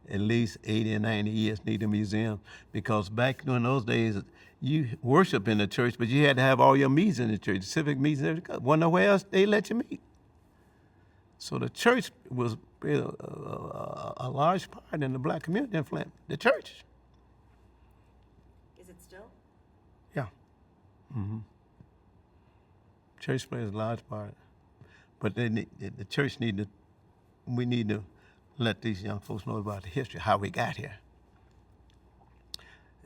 at least 80 or 90 years need a museum, because back in those days, you worship in the church, but you had to have all your meetings in the church, civic meetings, wasn't nowhere else they let you meet. So the church was a large part in the black community in Flint, the church.
Is it still?
Yeah. Mm-hmm. Church plays a large part. But the church we need to let these young folks know about the history, how we got here.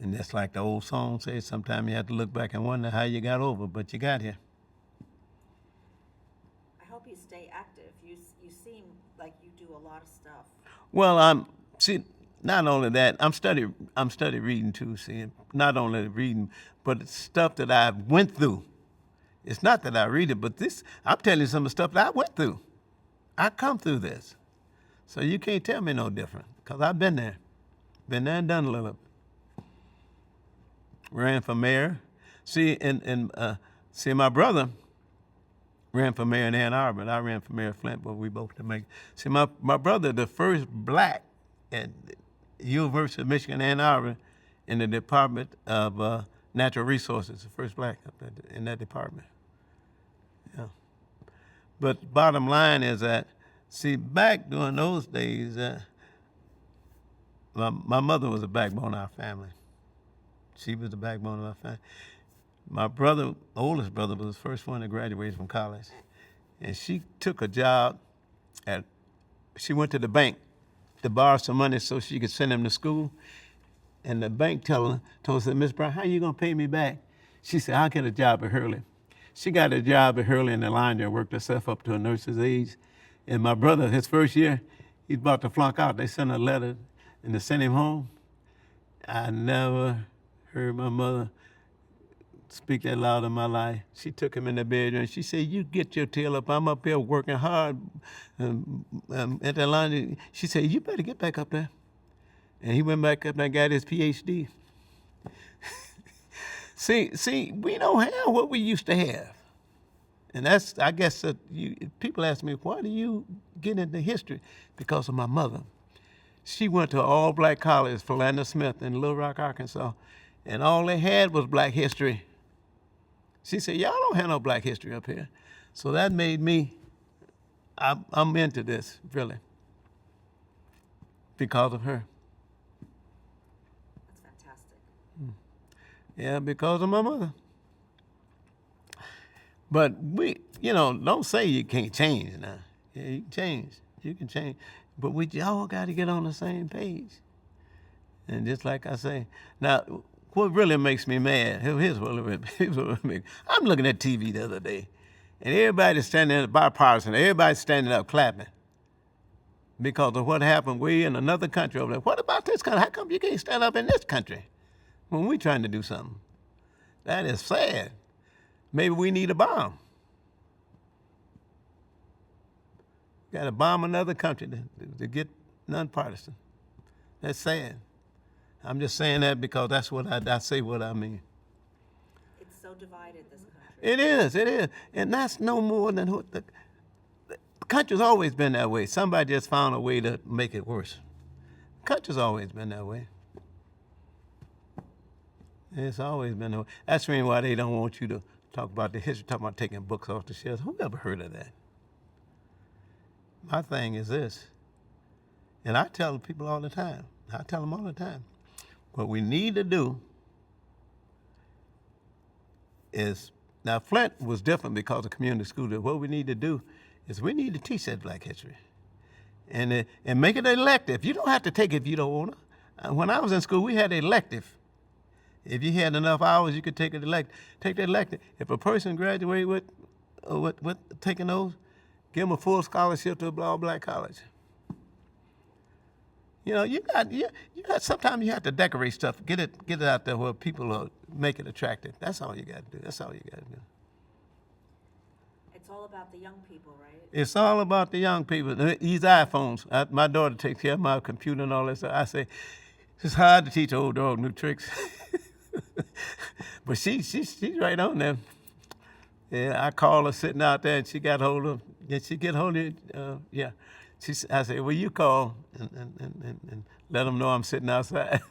And that's like the old song says, sometimes you have to look back and wonder how you got over, but you got here.
I hope you stay active. You seem like you do a lot of stuff.
Well, not only that, I'm study reading too, see, not only reading, but it's stuff that I went through. It's not that I read it, but I'm telling you some of the stuff that I went through. I come through this. So you can't tell me no different, because I've been there. Been there and done a little bit. Ran for mayor. See, my brother ran for mayor in Ann Arbor, and I ran for mayor of Flint, but we both didn't make it. See, my brother, the first black at University of Michigan, Ann Arbor, in the Department of Natural Resources, the first black up in that department. Yeah. But bottom line is that, see, back during those days, my mother was the backbone of our family. She was the backbone of our family. My brother, oldest brother, was the first one to graduate from college. And she took a job she went to the bank to borrow some money so she could send him to school. And the bank told her, Miss Brown, how you gonna pay me back? She said, I'll get a job at Hurley. She got a job at Hurley in the line and worked herself up to a nurse's age. And my brother, his first year, he's about to flunk out. They sent a letter and they sent him home. I never heard my mother speak that loud in my life. She took him in the bedroom and she said, you get your tail up. I'm up here working hard at the line. She said, you better get back up there. And he went back up and got his PhD. See, we don't have what we used to have. And that's, I guess, people ask me, why do you get into history? Because of my mother. She went to an all-black college, Philander Smith in Little Rock, Arkansas, and all they had was black history. She said, y'all don't have no black history up here. So that made me, I'm into this, really, because of her.
That's fantastic.
Yeah, because of my mother. But don't say you can't change now. Yeah, you can change. You can change. But we all got to get on the same page. And just like I say, now, what really makes me mad, here's what really makes me. I'm looking at TV the other day, and everybody's standing up, bipartisan, everybody's standing up clapping because of what happened way in another country over there. What about this country? How come you can't stand up in this country when we're trying to do something? That is sad. Maybe we need a bomb. Got to bomb another country to get nonpartisan. That's sad. I'm just saying that because that's what I say what I mean.
It's so divided, this country.
It is. And that's no more than what the country's always been that way. Somebody just found a way to make it worse. The country's always been that way. It's always been that way. That's the reason why they don't want you to talk about the history, talk about taking books off the shelves. Who ever heard of that? My thing is this, and I tell people all the time, what we need to do is, now Flint was different because of community school. What we need to do is we need to teach that black history and make it elective. You don't have to take it if you don't want to. When I was in school, we had an elective. If you had enough hours, you could take that elective. If a person graduated with taking those, give them a full scholarship to a all-black college. You got. Sometimes you have to decorate stuff, get it out there where people will make it attractive. That's all you got to do. It's
all about the young people, right?
It's all about the young people. These iPhones. My daughter takes care of my computer and all that stuff. I say, it's hard to teach an old dog new tricks. But she's right on there. Yeah, I call her sitting out there, and she got hold of. Did she get hold of it? Yeah. I said, well, you call and let them know I'm sitting outside.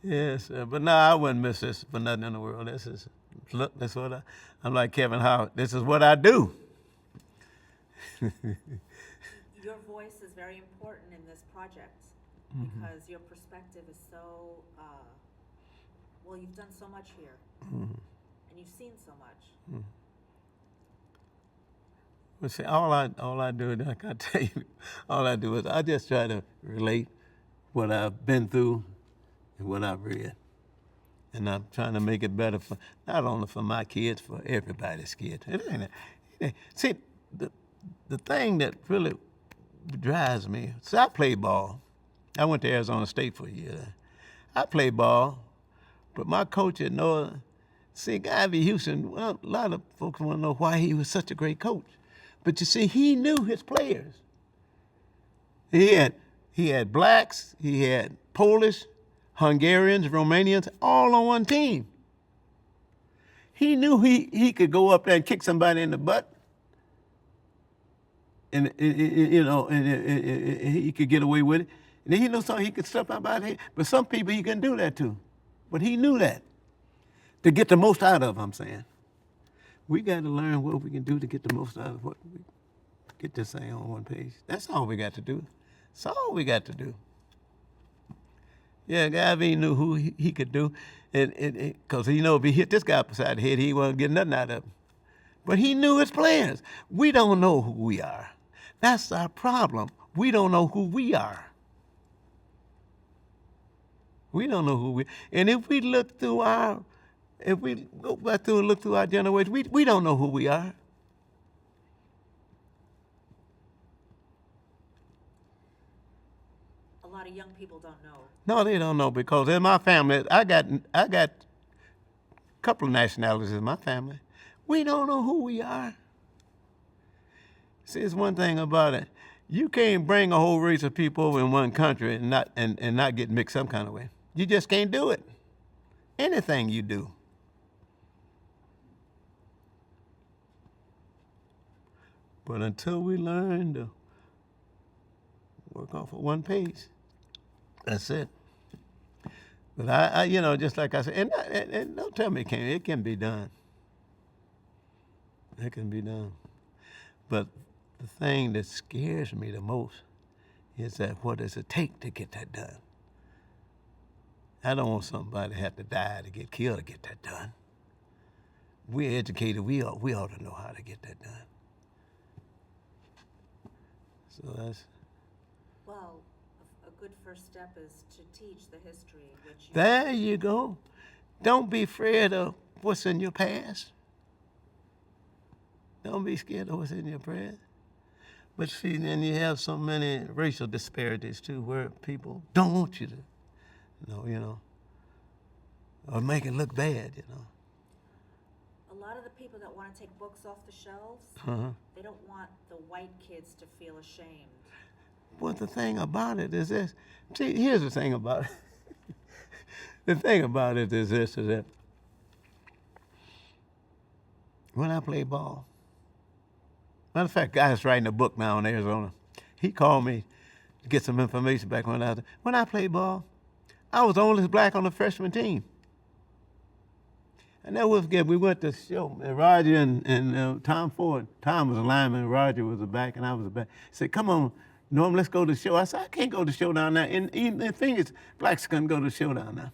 Yes, but no, I wouldn't miss this for nothing in the world. That's what I'm like Kevin Howard. This is what I do.
Your voice is very important in this project because your perspective is so, well, you've done so much here and you've seen so much.
But see, all I do, like I tell you, all I do is I just try to relate what I've been through and what I've read. And I'm trying to make it better for, not only for my kids, for everybody's kids. See, the thing that really drives me, see, I played ball. I went to Arizona State for a year. I played ball, but my coach at Northern, see, Guy V. Houston, well, a lot of folks want to know why he was such a great coach. But you see, he knew his players. He had blacks, he had Polish, Hungarians, Romanians, all on one team. He knew he could go up there and kick somebody in the butt, and he could get away with it. And then he knew something he could step out by the head. But some people he couldn't do that to. But he knew that to get the most out of, I'm saying. We got to learn what we can do to get the most out of what we get this thing on one page. That's all we got to do. That's all we got to do. Yeah, Garvey knew who he could do, because he know if he hit this guy beside the head, he wasn't getting nothing out of him. But he knew his players. We don't know who we are. That's our problem. We don't know who we are. We don't know who we. And if we look through if we go back through and look through our generation, we don't know who we are.
A lot of young people don't know.
No, they don't know, because in my family, I got a couple of nationalities in my family. We don't know who we are. See, it's one thing about it. You can't bring a whole race of people over in one country and not get mixed some kind of way. You just can't do it. Anything you do. But until we learn to work off of one page, that's it. But I just like I said, and don't tell me it can be done. It can be done. But the thing that scares me the most is that what does it take to get that done? I don't want somebody to have to die to get killed to get that done. We're educated. We ought to know how to get that done. So that's.
Well, a good first step is to teach the history, which
There you go. Don't be afraid of what's in your past. Don't be scared of what's in your past. But see, then you have so many racial disparities too, where people don't want you to know, or make it look bad,
a lot of the people that want to take books off the shelves, they don't want the white kids to feel ashamed.
Well, the thing about it is this. See, here's the thing about it. The thing about it is this, is that when I play ball, matter of fact, guy's writing a book now in Arizona. He called me to get some information back when I played ball, I was the only black on the freshman team. I never forget, we went to show, and Roger and Tom Ford. Tom was a lineman, Roger was a back, and I was a back. He said, come on, Norm, let's go to the show. I said, I can't go to the show down there. And the thing is, blacks couldn't go to the show down there.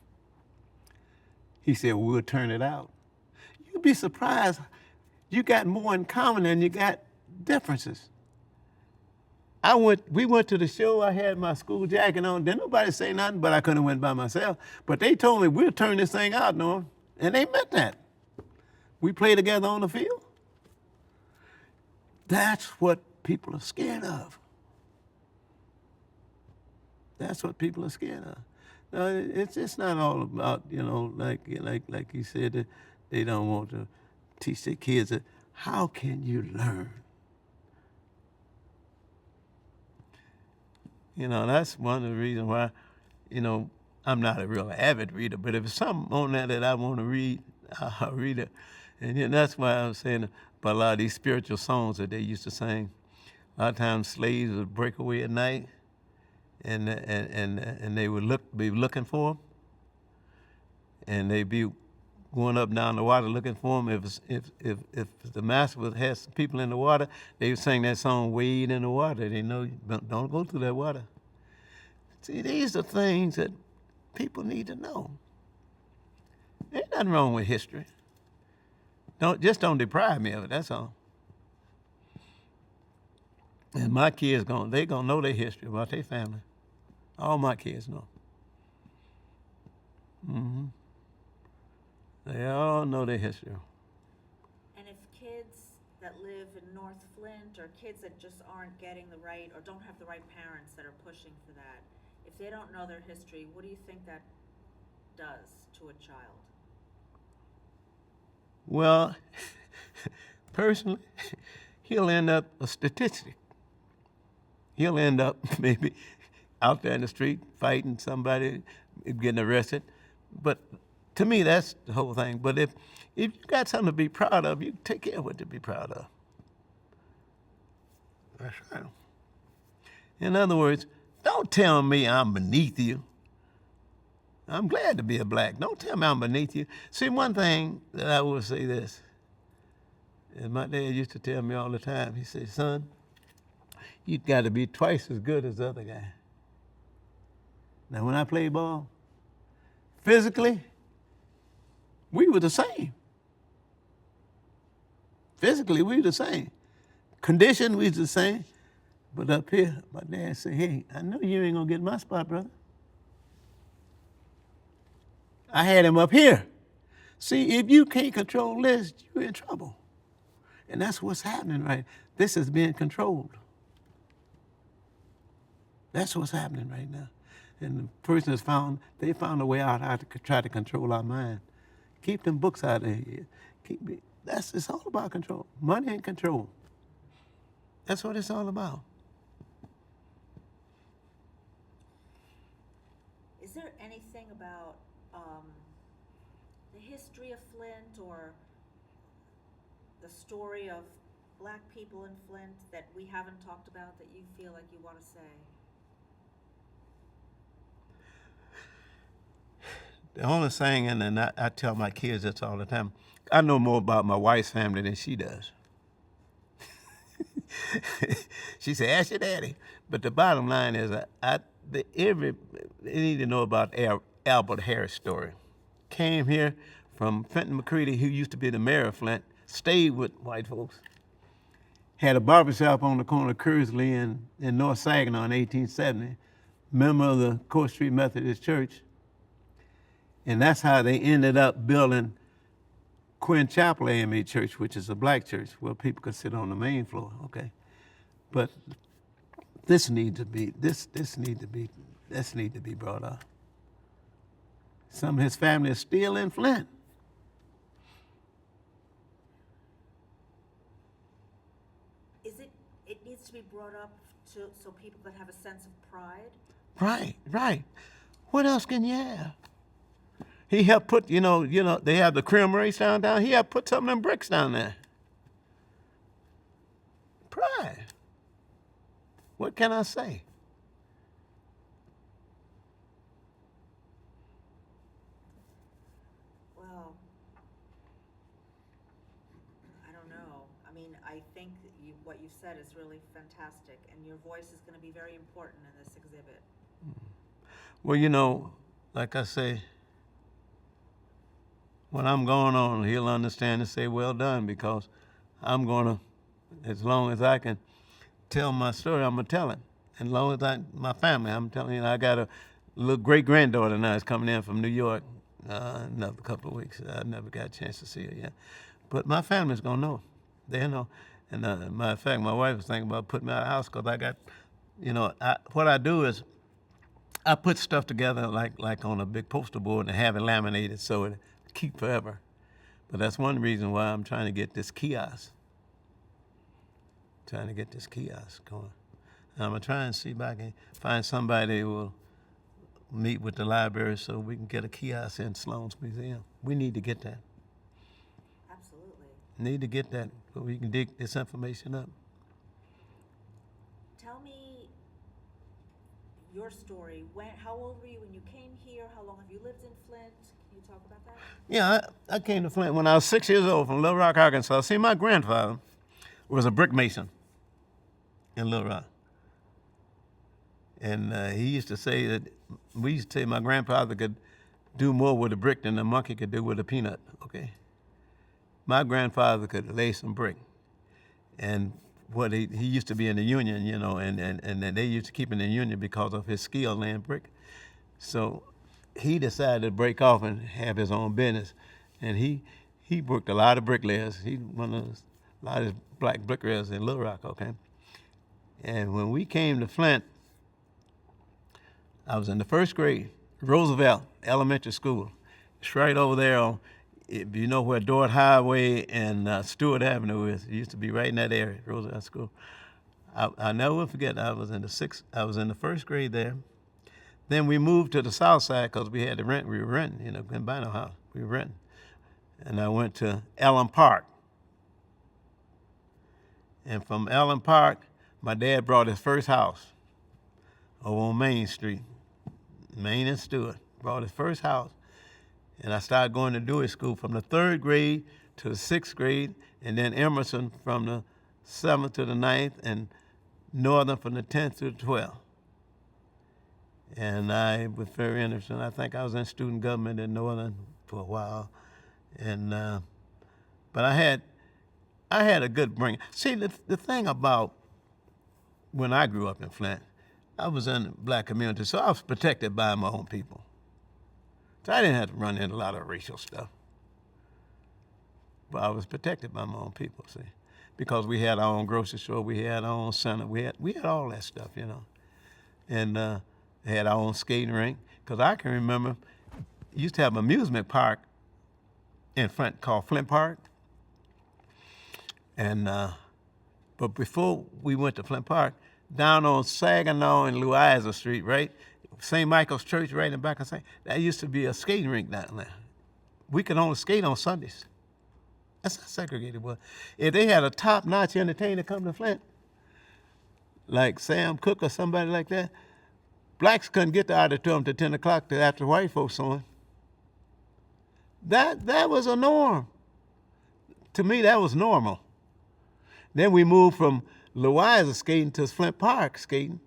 He said, well, we'll turn it out. You'd be surprised. You got more in common than you got differences. We went to the show, I had my school jacket on. Didn't nobody say nothing, but I couldn't have went by myself. But they told me, we'll turn this thing out, Norm. And they meant that. We play together on the field. That's what people are scared of. That's what people are scared of. No, it's not all about, like you said, that they don't want to teach their kids that. How can you learn? That's one of the reasons why, I'm not a real avid reader, but if it's something on there that I want to read, I'll read it. And that's why I was saying about a lot of these spiritual songs that they used to sing. A lot of times slaves would break away at night, and they would be looking for them, and they'd be going up and down the water looking for them. If the master had some people in the water, they would sing that song, "Wade in the Water." They know, don't go through that water. See, these are things that people need to know. Ain't nothing wrong with history. Don't deprive me of it, that's all. And my kids they gonna know their history about their family. All my kids know. Mm-hmm. They all know their history.
And if kids that live in North Flint, or kids that just aren't getting the right, or don't have the right parents that are pushing for that, if they don't know their history, what do you think that does to a child?
Well, personally, he'll end up a statistic. He'll end up maybe out there in the street fighting somebody, getting arrested. But to me, that's the whole thing. But if you got something to be proud of, you take care of what to be proud of. That's right. In other words, don't tell me I'm beneath you. I'm glad to be a black. Don't tell me I'm beneath you. See, one thing that I will say this, and my dad used to tell me all the time, he said, son, you got to be twice as good as the other guy. Now, when I play ball, Physically, we were the same. Physically, we were the same. Condition, we was the same. But up here, my dad said, hey, I know you ain't gonna get my spot, brother. I had him up here. See, if you can't control this, you're in trouble. And that's what's happening, right? This is being controlled. That's what's happening right now. And the person has they found a way out how to try to control our mind. Keep them books out of here. It's all about control. Money and control. That's what it's all about.
Is there anything about the history of Flint or the story of Black people in Flint that we haven't talked about that you feel like you want to say?
The only thing, and I tell my kids this all the time, I know more about my wife's family than she does. She said, ask your daddy. But the bottom line is, they need to know about Albert Harris' story. Came here from Flint, McCree, who used to be the mayor of Flint, stayed with white folks, had a barbershop on the corner of Kersley in North Saginaw in 1870, member of the Court Street Methodist Church. And that's how they ended up building Quinn Chapel AME Church, which is a black church where people could sit on the main floor, okay? But this need to be brought up. Some of his family is still in Flint.
It needs to be brought up so people can have a sense of pride?
Right. What else can you have? He helped put, they have the creamery down. He helped put some of them bricks down there. Pride. What can I say?
Well, I don't know. I mean, I think that what you said is really fantastic, and your voice is going to be very important in this exhibit.
Well, like I say, when I'm going on, he'll understand and say, well done, because I'm going to, as long as I can tell my story, I'm going to tell it. And as long as my family, I'm telling you, I got a little great-granddaughter now is coming in from New York another couple of weeks. I never got a chance to see her yet. But my family's going to know. They know. And matter of fact, my wife was thinking about putting me out of the house because I got, what I do is I put stuff together like on a big poster board and have it laminated so it keep forever. But that's one reason why I'm trying to get this kiosk. Going. And I'm going to try and see if I can find somebody who will meet with the library so we can get a kiosk in Sloan's museum. We need to get that.
Absolutely.
Need to get that so we can dig this information up.
Tell me your story. How old were you when you came here? How long have you lived in Flint? Can you talk about that?
Yeah, I came to Flint when I was 6 years old from Little Rock, Arkansas. See, my grandfather was a brick mason in Little Rock. And he used to say that, we used to say my grandfather could do more with a brick than a monkey could do with a peanut, okay? My grandfather could lay some brick. And he used to be in the union, and they used to keep him in the union because of his skill laying brick. So he decided to break off and have his own business. And he worked a lot of bricklayers. He one of those, a lot of black bricklayers in Little Rock, okay? And when we came to Flint, I was in the first grade, Roosevelt Elementary School. It's right over there if you know where Dordt Highway and Stewart Avenue is. It used to be right in that area, Roosevelt School. I never will forget, I was in the first grade there. Then we moved to the south side because we had to rent. We were renting, couldn't buy no house. We were renting. And I went to Ellen Park. And from Ellen Park, my dad brought his first house over on Main Street, Main and Stewart. Brought his first house. And I started going to Dewey School from the 3rd grade to the 6th grade, and then Emerson from the 7th to the 9th, and Northern from the 10th to the 12th. And I was very interested. I think I was in student government in Northern for a while. And, but I had a good bring. See, the thing about when I grew up in Flint, I was in the black community, so I was protected by my own people. So I didn't have to run into a lot of racial stuff. But I was protected by my own people, see. Because we had our own grocery store, we had our own center, we had all that stuff, you know. And had our own skating rink. Because I can remember, used to have an amusement park in Flint called Flint Park. And but before we went to Flint Park, down on Saginaw and Louisa Street, right? St. Michael's Church right in the back of St. That used to be a skating rink down there. We could only skate on Sundays. That's how segregated it was. If they had a top-notch entertainer come to Flint, like Sam Cooke or somebody like that, blacks couldn't get the auditorium to 10 o'clock till after white folks saw him. That was a norm. To me, that was normal. Then we moved from Louisa skating to Flint Park skating,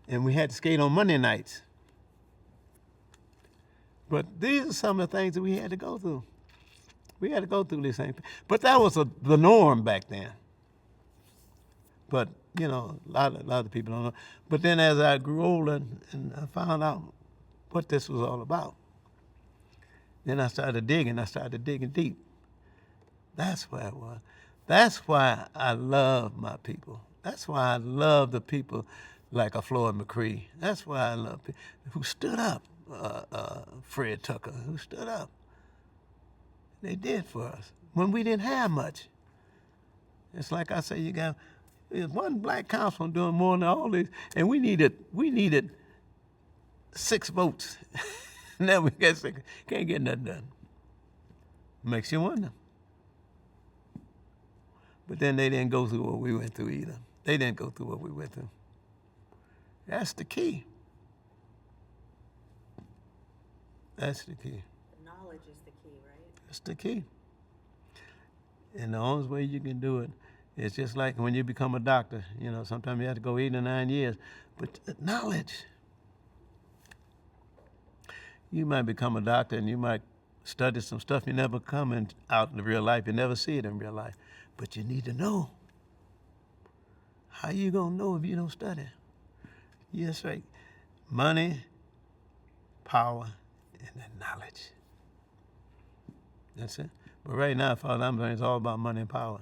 and we had to skate on Monday nights. But these are some of the things that we had to go through. We had to go through these things. But that was the norm back then. But, you know, a lot of people don't know. But then as I grew older and I found out what this was all about, then I started digging deep. That's where it was. That's why I love my people. That's why I love the people like a Floyd McCree. That's why I love people who stood up. Fred Tucker, who stood up. They did for us when we didn't have much. It's like I say, there's one black councilman doing more than all these, and we needed 6 votes. Now we got 6, can't get nothing done. Makes you wonder. But then they didn't go through what we went through either. They didn't go through what we went through. That's the key. That's the key.
Knowledge is the key, right?
That's the key. And the only way you can do it is just like when you become a doctor. You know, sometimes you have to go 8 or 9 years. But knowledge. You might become a doctor and you might study some stuff you never come out in real life. You never see it in real life. But you need to know. How you gonna know if you don't study? Yes, right. Money, power, and then knowledge. That's it. But right now, Father, I'm saying it's all about money and power.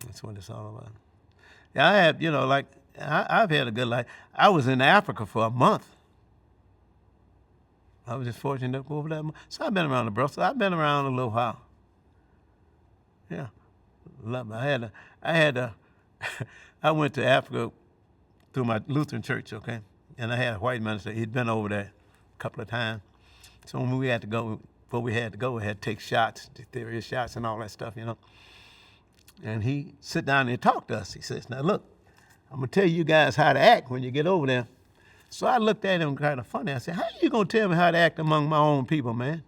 That's what it's all about. Yeah, I have, you know, like, I've had a good life. I was in Africa for a month. I was just fortunate to go over that. So I've been around the Brussels. I've been around a little while. Yeah. I went to Africa through my Lutheran church, okay? And I had a white minister. He'd been over there a couple of times. So when we had to go, we had to take shots, diphtheria shots and all that stuff, you know. And he sit down and talk to us. He says, now look, I'm gonna tell you guys how to act when you get over there. So I looked at him kind of funny. I said, how you gonna tell me how to act among my own people, man?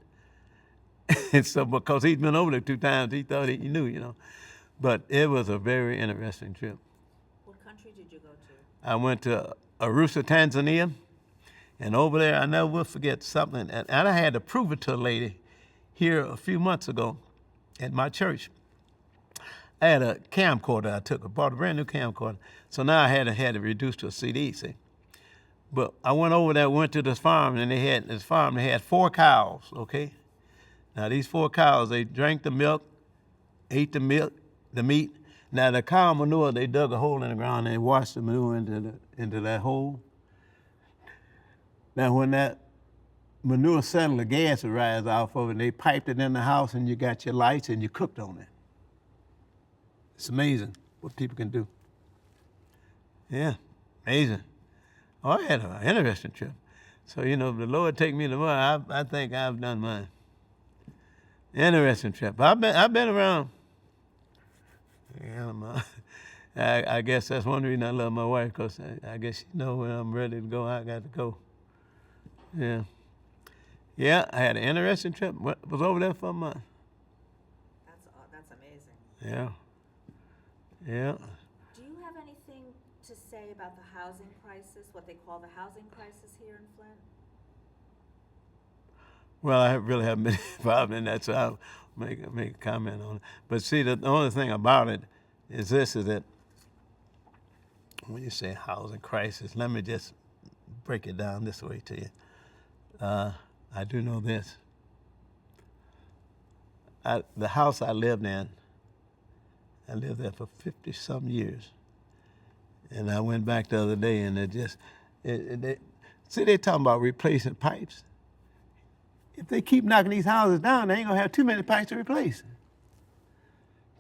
And so because he'd been over there 2 times, he thought he knew, you know. But it was a very interesting trip.
What country did you go to?
I went to Arusha, Tanzania. And over there, I never will forget something. And I had to prove it to a lady here a few months ago at my church. I had a camcorder I took. I bought a brand new camcorder. So now I had it reduced to a CD, see. But I went over there, went to this farm, and they had 4 cows, okay? Now these 4 cows, they drank the milk, ate the meat. Now the cow manure, they dug a hole in the ground and they washed the manure into that hole. Now when that manure settled, the gas would rise off of it, and they piped it in the house, and you got your lights and you cooked on it. It's amazing what people can do. Yeah, amazing. Oh, I had an interesting trip. So, you know, if the Lord take me tomorrow, I think I've done mine. Interesting trip. I've been around. Yeah, I guess that's one reason I love my wife, because I guess she knows when I'm ready to go, I got to go. Yeah. Yeah, I had an interesting trip. Was over there for a month.
That's amazing.
Yeah. Yeah.
Do you have anything to say say about the housing crisis, what they call the housing crisis here in Flint?
Well, I really haven't been involved in that, so I'll make a comment on it. But see, the only thing about it is this: is that when you say housing crisis, let me just break it down this way to you. I do know this. The house I lived in, I lived there for 50-some years. And I went back the other day, and they talking about replacing pipes. If they keep knocking these houses down, they ain't gonna have too many pipes to replace.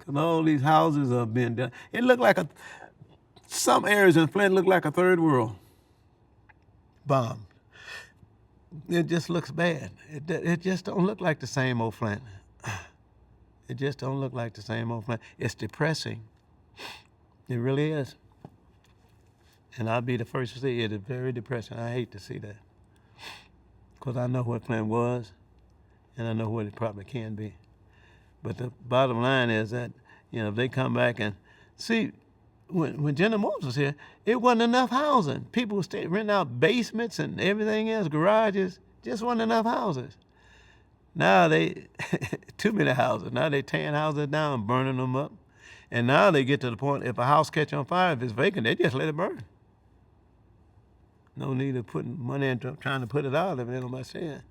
Cause all these houses are being done. It looked like some areas in Flint look like a third world bomb. It just looks bad. It just don't look like the same old Flint. It just don't look like the same old Flint. It's depressing. It really is. And I'll be the first to say it is very depressing. I hate to see that. Because I know what Flint was, and I know what it probably can be. But the bottom line is that, if they come back and see, when Jenna Moores was here, it wasn't enough housing. People were renting out basements and everything else, garages, just wasn't enough houses. Now too many houses. Now they tearing houses down, burning them up. And now they get to the point, if a house catch on fire, if it's vacant, they just let it burn. No need of putting money into trying to put it out if nobody saying.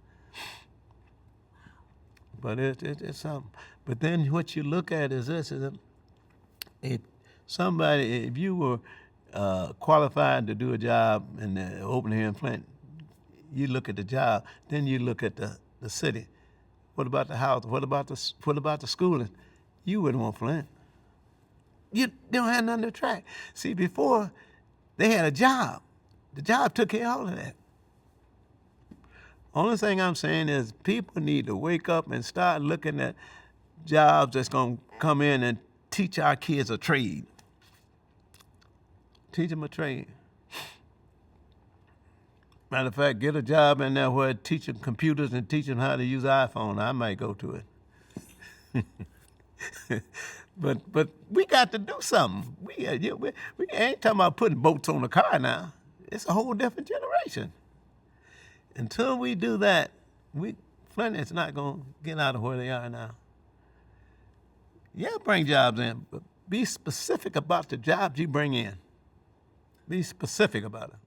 But it's something. But then what you look at is this: is if you were qualified to do a job in the open here in Flint, you look at the job, then you look at the city. What about the house? What about the schooling? You wouldn't want Flint. You don't have nothing to track. See, before they had a job. The job took care of all of that. Only thing I'm saying is people need to wake up and start looking at jobs that's going to come in and teach our kids a trade. Teach them a trade. Matter of fact, get a job in there where teach them computers and teach them how to use iPhone. I might go to it. But we got to do something. We ain't talking about putting bolts on the car now. It's a whole different generation. Until we do that, Flint is not going to get out of where they are now. Yeah, bring jobs in, but be specific about the jobs you bring in. Be specific about it.